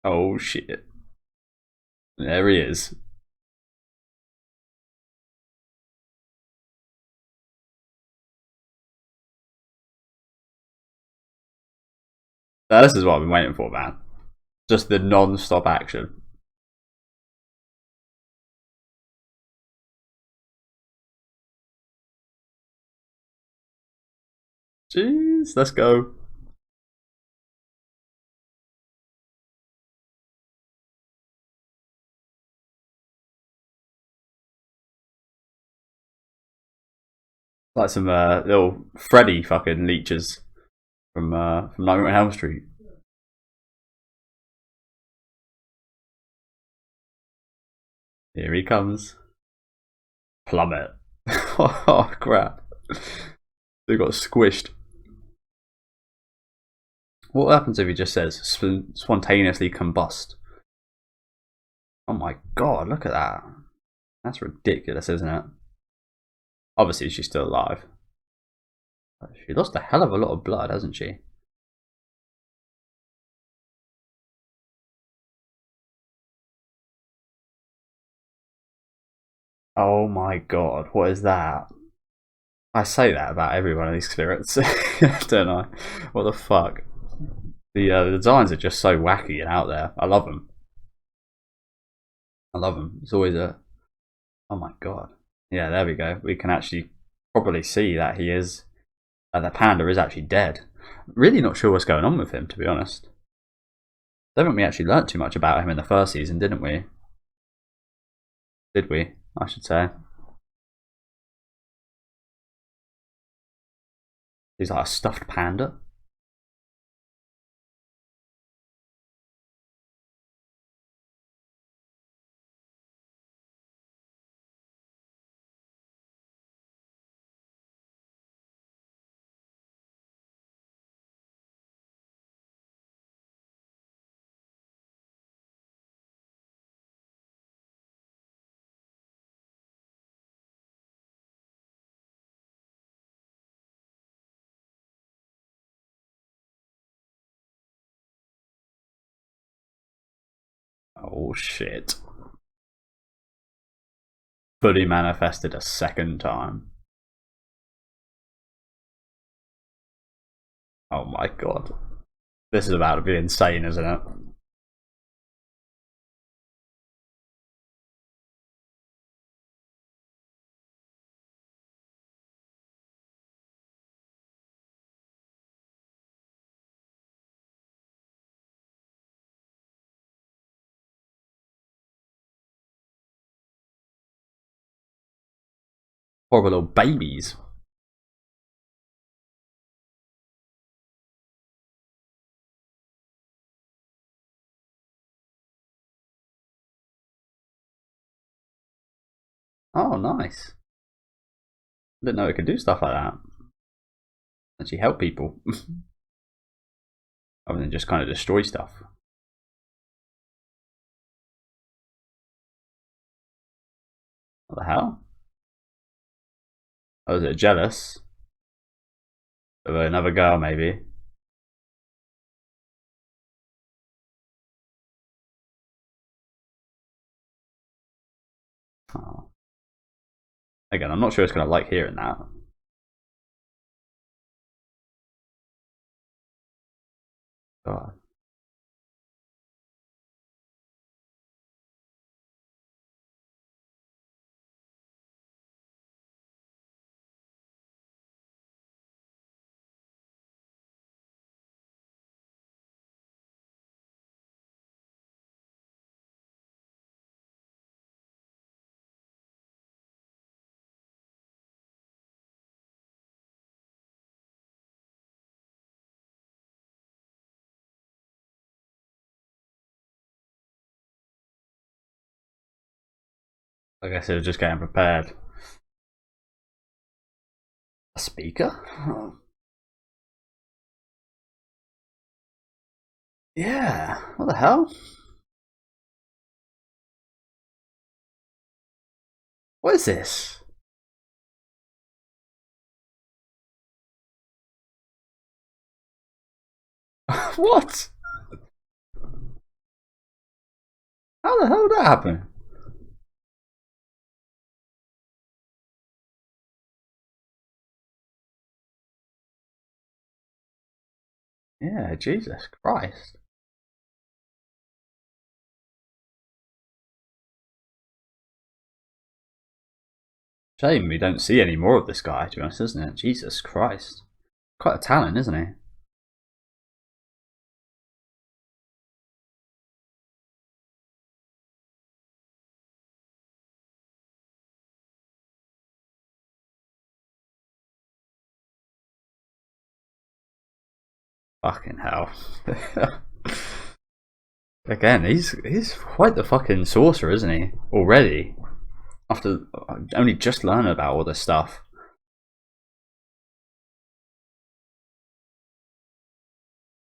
Oh shit. There he is. Now, this is what I've been waiting for, man. Just the non-stop action. Jeez, let's go. Like some little Freddy fucking leeches from Nightmare on Elm Street. Here he comes. Plummet. Oh crap. They got squished. What happens if he just says spontaneously combust? Oh my god, look at that. That's ridiculous, isn't it? Obviously, she's still alive. She lost a hell of a lot of blood, hasn't she? Oh my god, what is that? I say that about every one of these spirits, don't I? What the fuck? The designs are just so wacky and out there. I love them. I love them. It's always a. Oh my god. Yeah, there we go. We can actually probably see that he is. The panda is actually dead. Really not sure what's going on with him, to be honest. I don't think we actually learnt too much about him in the first season, didn't we? Did we? I should say. He's like a stuffed panda. Oh shit. Fully manifested a second time. Oh my god. This is about to be insane, isn't it? Horrible little babies. Oh, nice. I didn't know it could do stuff like that. Actually help people. Other than just kind of destroy stuff. What the hell? Oh, was it jealous? Of another girl, maybe? Oh. Again, I'm not sure it's going to like hearing that. God. I guess it was just getting prepared. A speaker? Oh. Yeah. What the hell? What is this? What? How the hell did that happen? Yeah, Jesus Christ. Shame we don't see any more of this guy, to be honest, isn't it? Jesus Christ. Quite a talent, isn't he? Fucking hell. Again, he's quite the fucking sorcerer, isn't he? Already. After only just learning about all this stuff.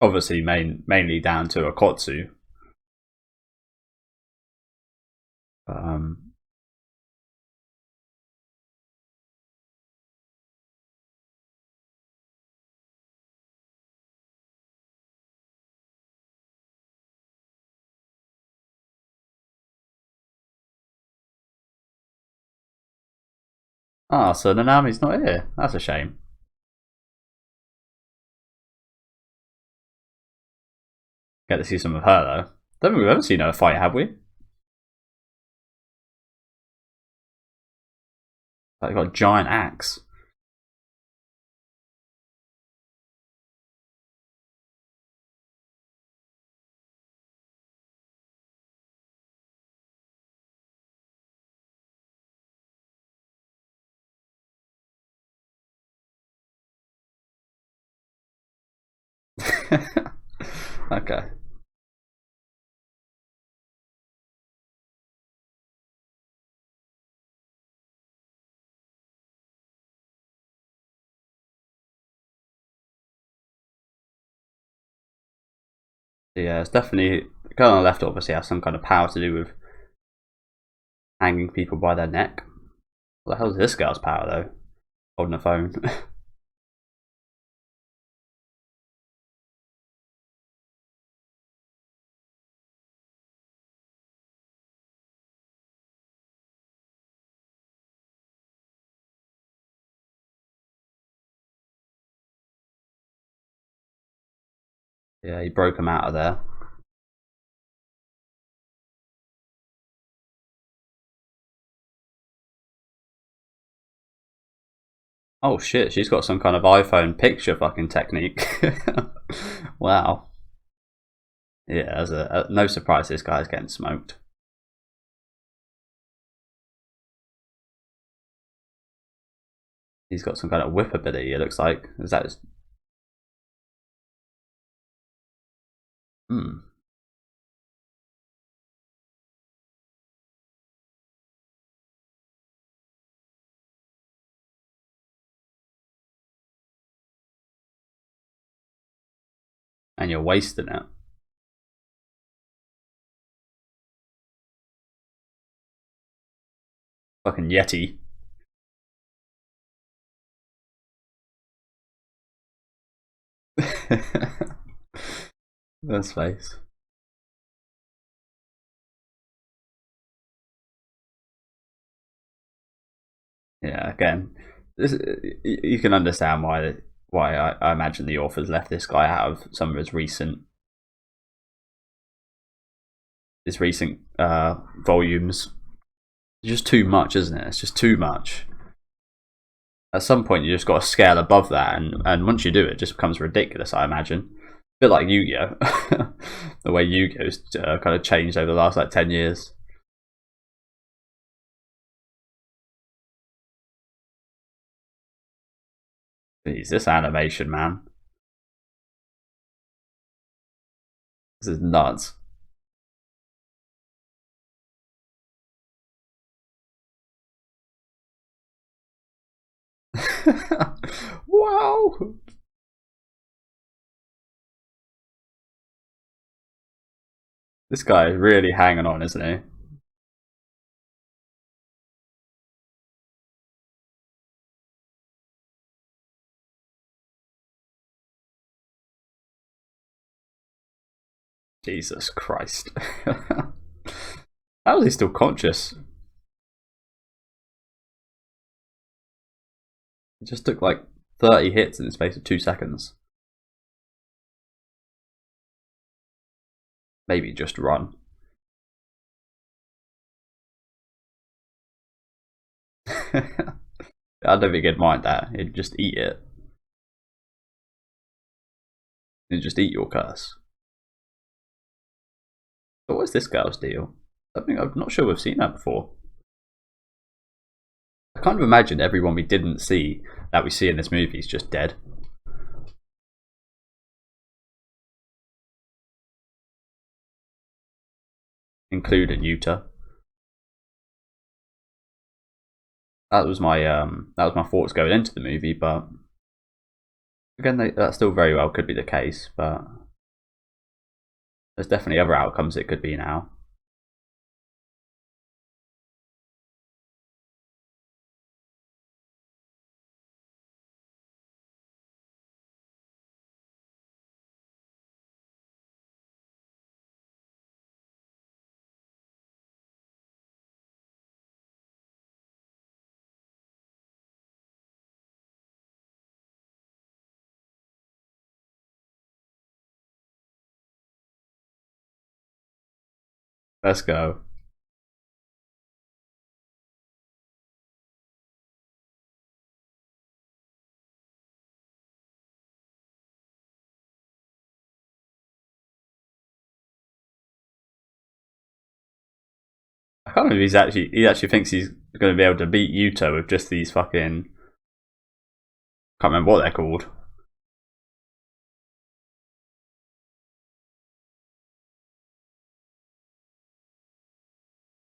Obviously, mainly down to Akotsu. Um, so Nanami's not here. That's a shame. Get to see some of her though. Don't think we've ever seen her fight, have we? Like got a giant axe. Okay. Yeah, it's definitely the girl on the left obviously has some kind of power to do with hanging people by their neck. What the hell is this girl's power though? Holding a phone. Yeah, he broke him out of there. Oh shit, she's got some kind of iPhone picture fucking technique. Wow. Yeah, as no surprise this guy's getting smoked. He's got some kind of whip ability, it looks like. Is that just... Hmm. And you're wasting it. Fucking Yeti. That's face. Yeah, again, this, you can understand why I imagine the authors left this guy out of some of his recent volumes. It's just too much, isn't it? It's just too much. At some point, you just got to scale above that, and once you do, it just becomes ridiculous. I imagine, a bit like Yu-Gi-Oh. The way Yu-Gi-Oh's kind of changed over the last like 10 years. Jeez, this animation, man, this is nuts. Wow. This guy is really hanging on, isn't he? Jesus Christ. How is he still conscious? He just took like 30 hits in the space of 2 seconds. Maybe just run. I don't think he'd mind that. He'd just eat it. He'd just eat your curse. But what's this girl's deal? Something I'm not sure we've seen that before. I kind of imagine everyone we didn't see that we see in this movie is just dead. Including Yuta. That was my thoughts going into the movie, but again, that still very well could be the case. But there's definitely other outcomes it could be now. Let's go. I can't believe he actually thinks he's going to be able to beat Yuta with just these fucking... Can't remember what they're called.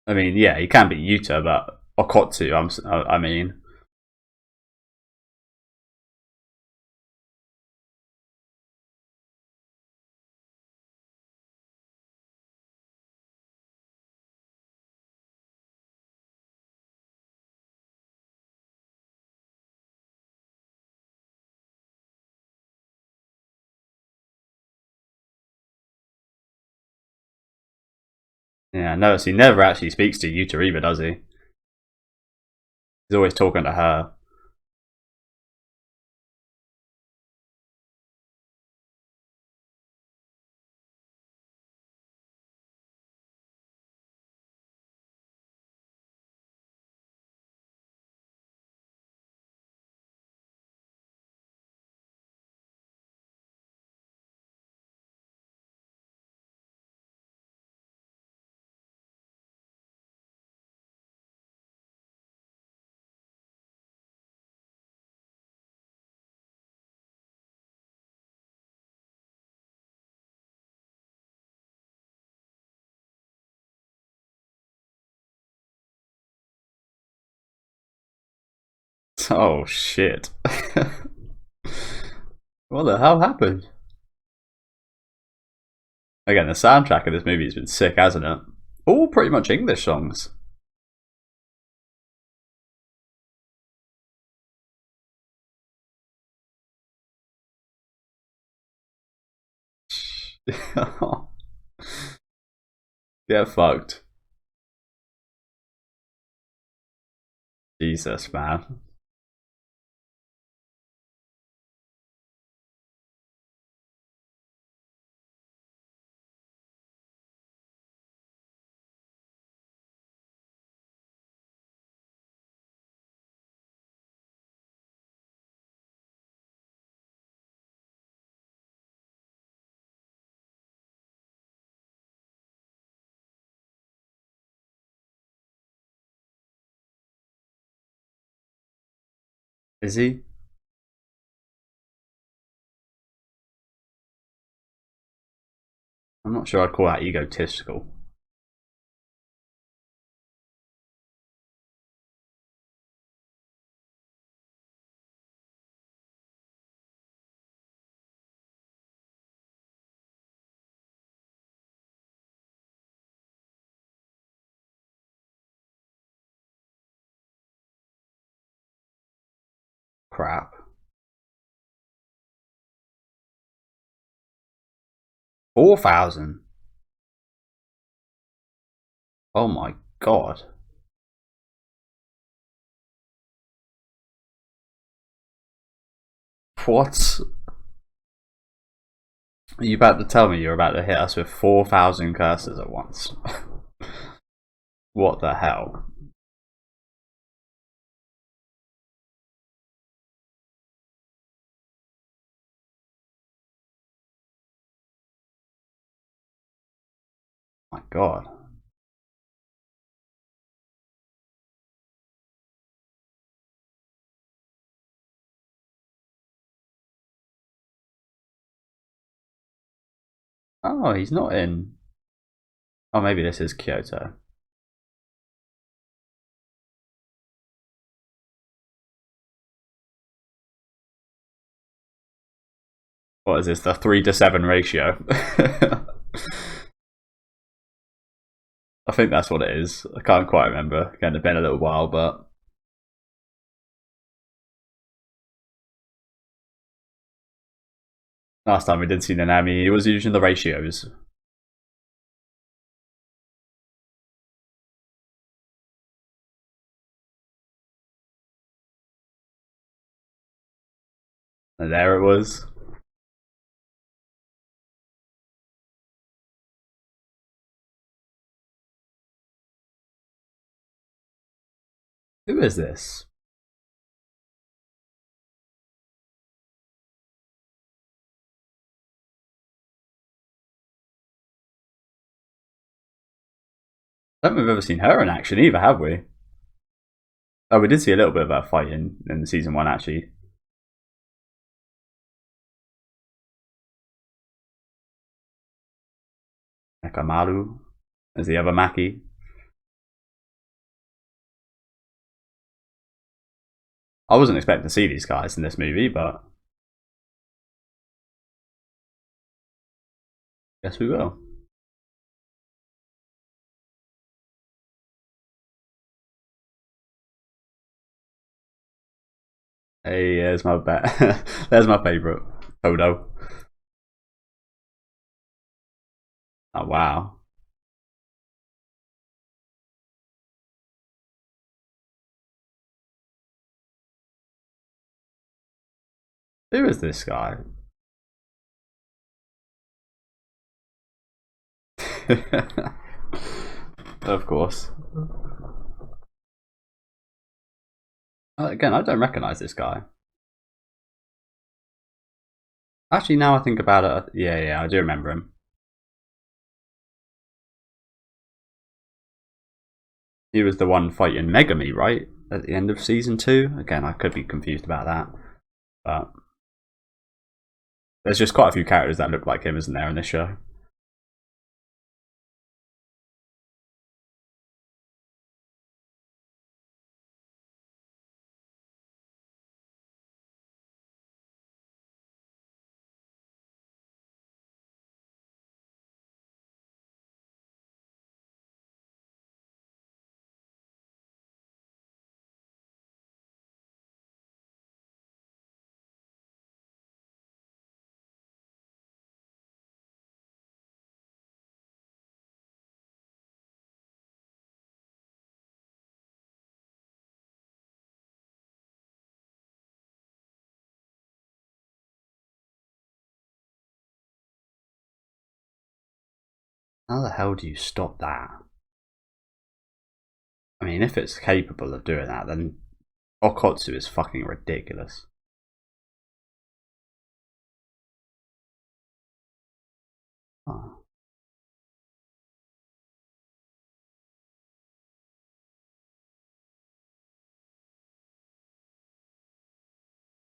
I mean, yeah, he can beat Yuta, but Okotsu, I mean... Yeah, no, so he never actually speaks to Yuta either, does he? He's always talking to her. Oh shit. What the hell happened? Again, the soundtrack of this movie has been sick, hasn't it? All pretty much English songs. Get fucked. Jesus, man. Is he? I'm not sure I'd call that egotistical. Crap. 4,000. Oh my god. What? Are you about to tell me you're about to hit us with 4,000 curses at once? What the hell? My god. Oh, he's not in. Oh, maybe this is Kyoto. What is this? The 3-to-7 ratio? I think that's what it is. I can't quite remember. Again, it's been a little while, but last time we did see Nanami, he was using the ratios. And there it was. Who is this? I don't think we've ever seen her in action either, have we? Oh, we did see a little bit of her fighting in season 1, actually. Nekamaru as the other Maki. I wasn't expecting to see these guys in this movie, but guess we will. Hey, there's my bet. There's my favourite. Todo. Oh wow. Who is this guy? Of course. Again, I don't recognise this guy. Actually, now I think about it, yeah, I do remember him. He was the one fighting Megami, right? At the end of season 2? Again, I could be confused about that. But there's just quite a few characters that look like him, isn't there, in this show? How the hell do you stop that? I mean, if it's capable of doing that, then Okotsu is fucking ridiculous. Oh.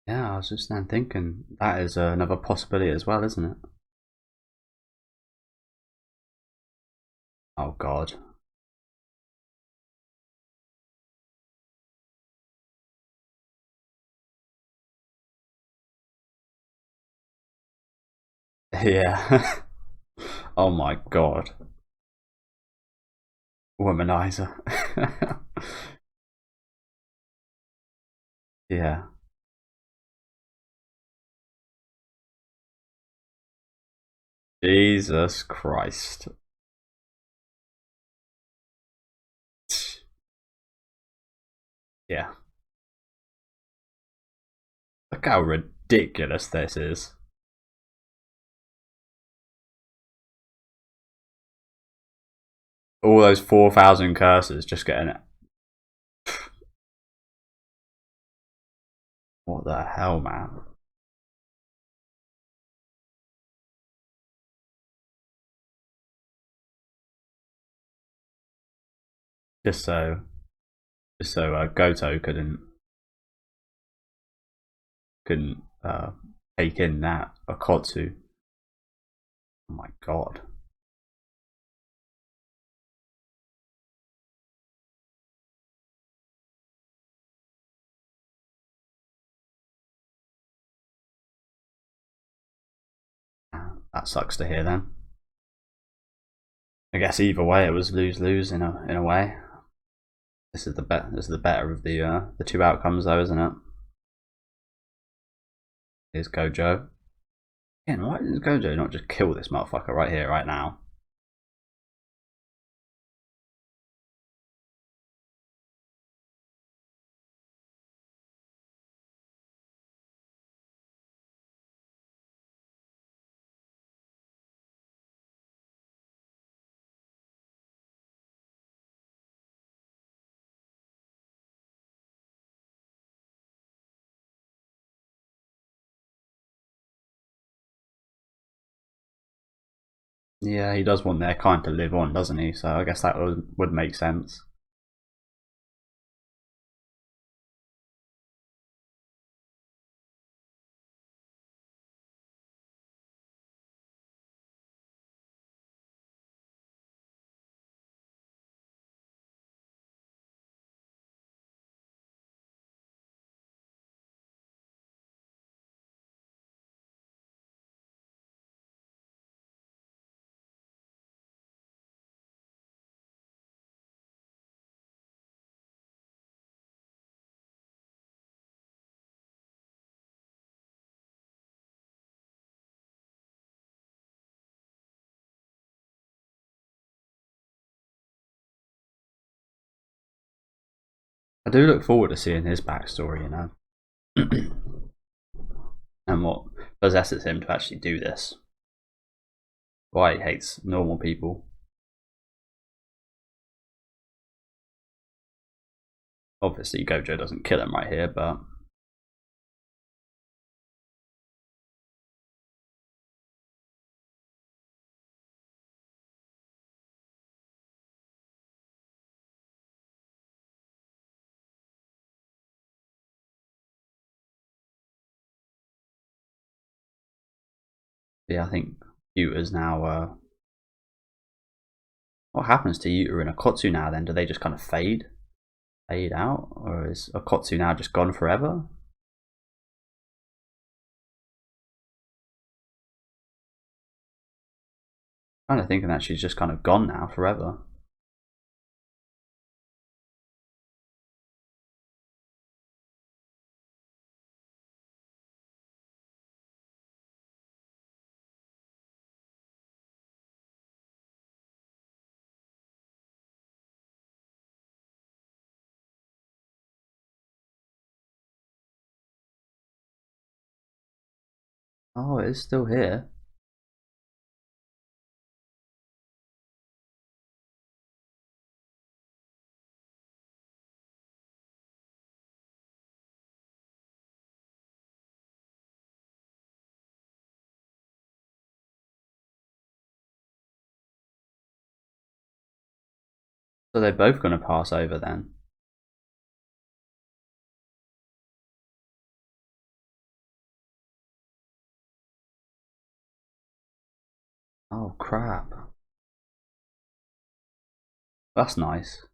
Yeah, I was just then thinking that is another possibility as well, isn't it? Oh god. Yeah. Oh my god. Womanizer. Yeah. Jesus Christ. Yeah. Look how ridiculous this is. All those 4,000 curses just getting it. What the hell, man? Just so, Goto couldn't take in that Okotsu. Oh my god. That sucks to hear then. I guess either way it was lose lose in a way. This is the better of the two outcomes though, isn't it? Here's Gojo. Again, why didn't Gojo not just kill this motherfucker right here, right now? Yeah, he does want their kind to live on, doesn't he? So I guess that would make sense. I do look forward to seeing his backstory, you know, and what possesses him to actually do this. Why he hates normal people. Obviously, Gojo doesn't kill him right here, but yeah, I think Yuta's now. What happens to Yuta and Akotsu now? Then do they just kind of fade out, or is Akotsu now just gone forever? I'm kind of thinking that she's just kind of gone now forever. Oh, it is still here. So they're both going to pass over then. Oh crap. That's nice.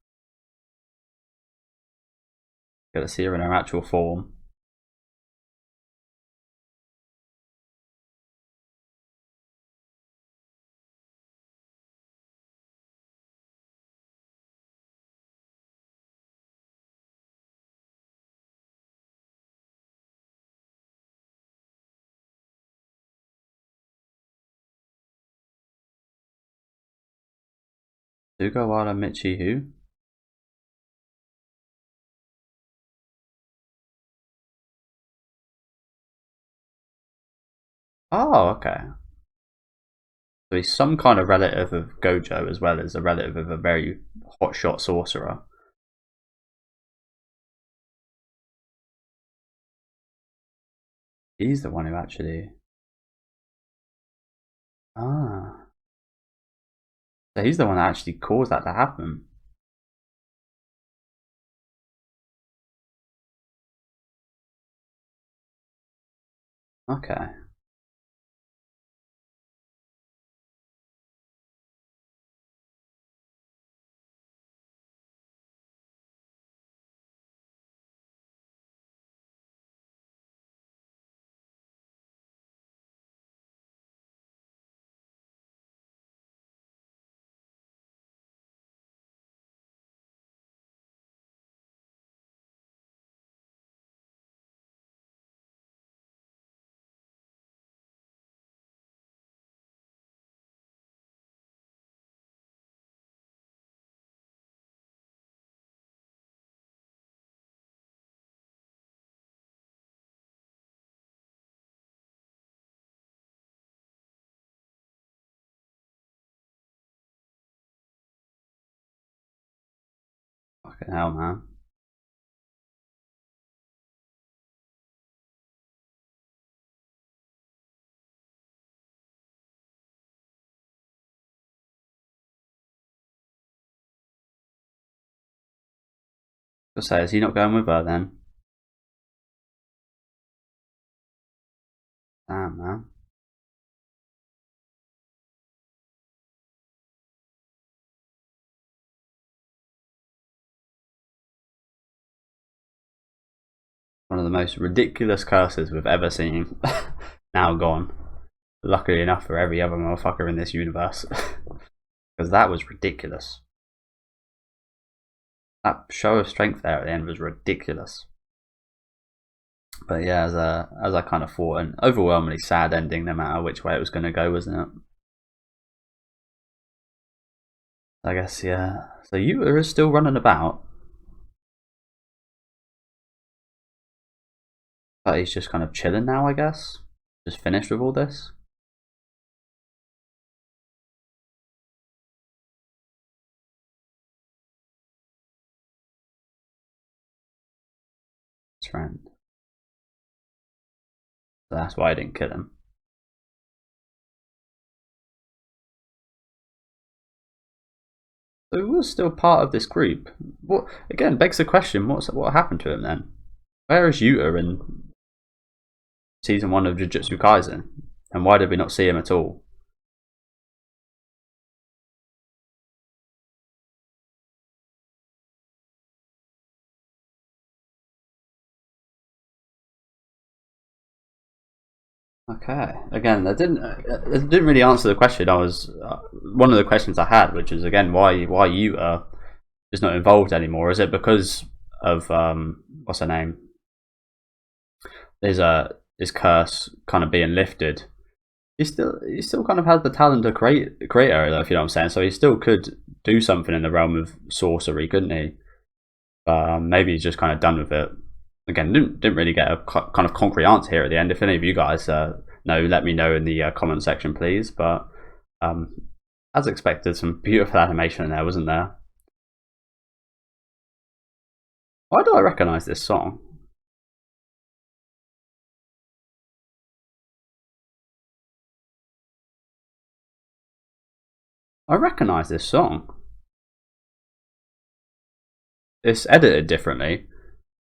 Get to see her in her actual form. Sugawara Michi who? Oh, okay. So he's some kind of relative of Gojo as well as a relative of a very hotshot sorcerer. He's the one who actually... Ah. So he's the one that actually caused that to happen. Okay. Fucking hell, man. Just say, is he not going with her then? Damn, man. One of the most ridiculous curses we've ever seen. Now gone. Luckily enough for every other motherfucker in this universe. Because that was ridiculous. That show of strength there at the end was ridiculous. But yeah, as I kind of thought, an overwhelmingly sad ending no matter which way it was going to go, wasn't it? I guess, yeah. So Yuta is still running about. But he's just kind of chilling now, I guess. Just finished with all this. His friend. So that's why I didn't kill him. So he was still part of this group. What again begs the question: what happened to him then? Where is Yuta in season 1 of Jujutsu Kaisen, and why did we not see him at all? Okay. Again, that didn't really answer the question. I was one of the questions I had, which is again why Yuta is not involved anymore. Is it because of what's her name? There's his curse kind of being lifted. He still kind of has the talent to create her, if you know what I'm saying. So he still could do something in the realm of sorcery, couldn't he? Maybe he's just kind of done with it. Again, didn't really get a kind of concrete answer here at the end. If any of you guys know, let me know in the comment section, please. But as expected, some beautiful animation in there, wasn't there? Why do I recognise this song? I recognise this song. it's edited differently,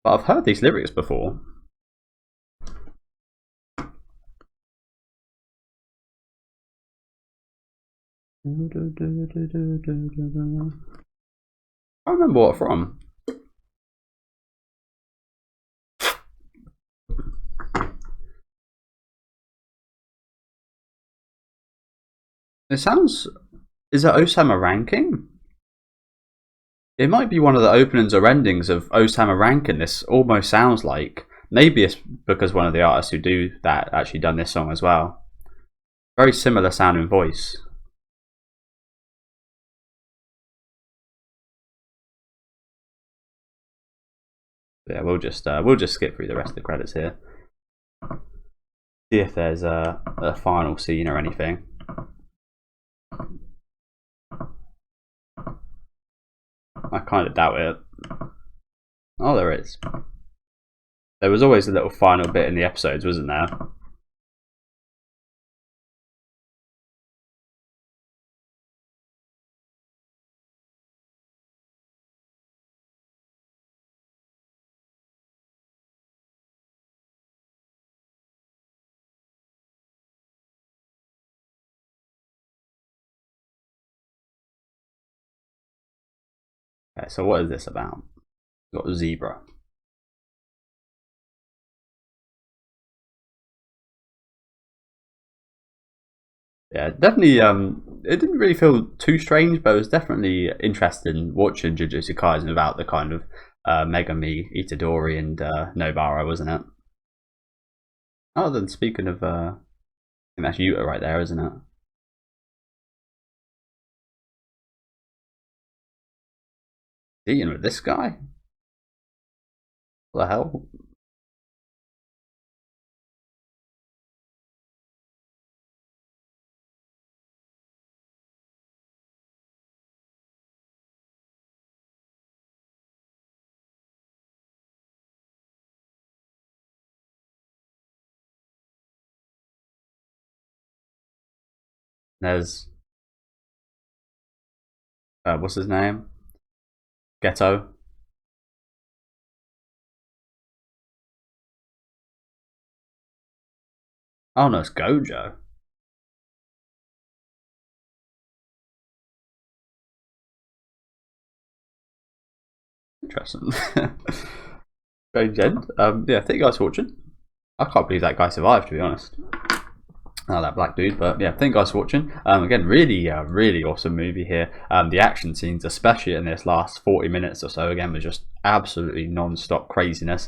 but I've heard these lyrics before. I remember what from. It sounds... Is it Osama ranking? It might be one of the openings or endings of Osama ranking. This almost sounds like. Maybe it's because one of the artists who do that actually done this song as well. Very similar sounding voice. Yeah, we'll just skip through the rest of the credits here. See if there's a final scene or anything. I kind of doubt it. Oh, there is. There was always a little final bit in the episodes, wasn't there? Okay, so what is this about? We've got a zebra. Yeah, definitely. It didn't really feel too strange, but it was definitely interesting watching Jujutsu Kaisen without the kind of Megami, Itadori, and Nobara, wasn't it? Oh, then speaking of, I think that's Yuta right there, isn't it? Eating with this guy? What the hell? There's what's his name? Ghetto. Oh no, it's Gojo. Interesting. Strange end. Yeah, thank you guys for watching. I can't believe that guy survived, to be honest. That black dude, but yeah, thank you guys for watching. Again, really awesome movie here. The action scenes, especially in this last 40 minutes or so, again, was just absolutely non-stop craziness.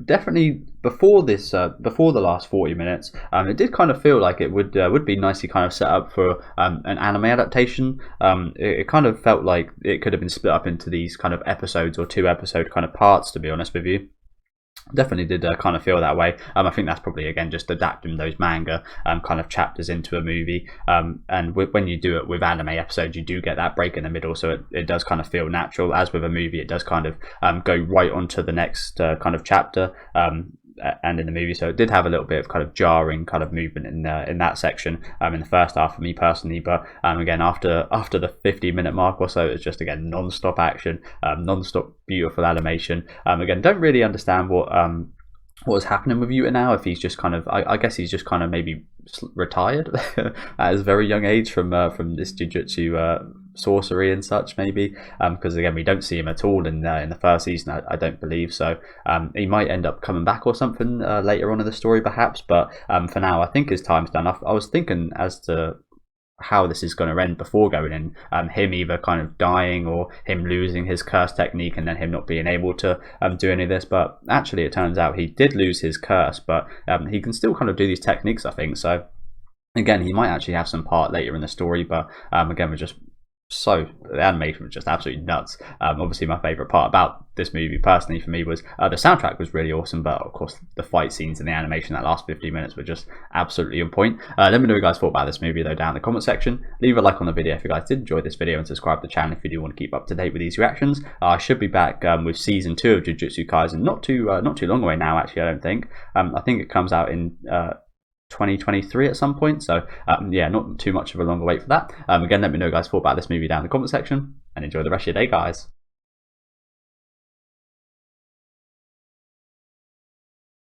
Definitely before this, before the last 40 minutes, it did kind of feel like it would be nicely kind of set up for an anime adaptation. It kind of felt like it could have been split up into these kind of episodes or 2-episode kind of parts, to be honest with you. Definitely did kind of feel that way. I think that's probably again just adapting those manga kind of chapters into a movie, and when you do it with anime episodes, you do get that break in the middle, so it does kind of feel natural. As with a movie, it does kind of go right onto the next kind of chapter, and in the movie, so it did have a little bit of kind of jarring kind of movement in that section in the first half for me personally. But again, after the 50-minute mark or so, it's just again non-stop action, non-stop beautiful animation. Again, don't really understand what is happening with Yuta now. If he's just kind of, I guess he's just kind of maybe retired at his very young age from this jujutsu sorcery and such, maybe, because again we don't see him at all in the first season. I don't believe so. He might end up coming back or something later on in the story, perhaps. But for now, I think his time's done. I was thinking as to how this is going to end before going in, him either kind of dying or him losing his curse technique and then him not being able to do any of this. But actually it turns out he did lose his curse, but he can still kind of do these techniques, I think. So again, he might actually have some part later in the story, but again, we're just the animation was just absolutely nuts. Obviously my favorite part about this movie personally for me was the soundtrack was really awesome, but of course the fight scenes and the animation that last 15 minutes were just absolutely on point. Let me know what you guys thought about this movie though down in the comment section. Leave a like on the video if you guys did enjoy this video, and subscribe to the channel if you do want to keep up to date with these reactions. I should be back with season 2 of Jujutsu Kaisen not too long away now, actually. I don't think. I think it comes out in 2023 at some point, so yeah, not too much of a longer wait for that. Again, let me know guys thought about this movie down in the comment section, and enjoy the rest of your day, guys.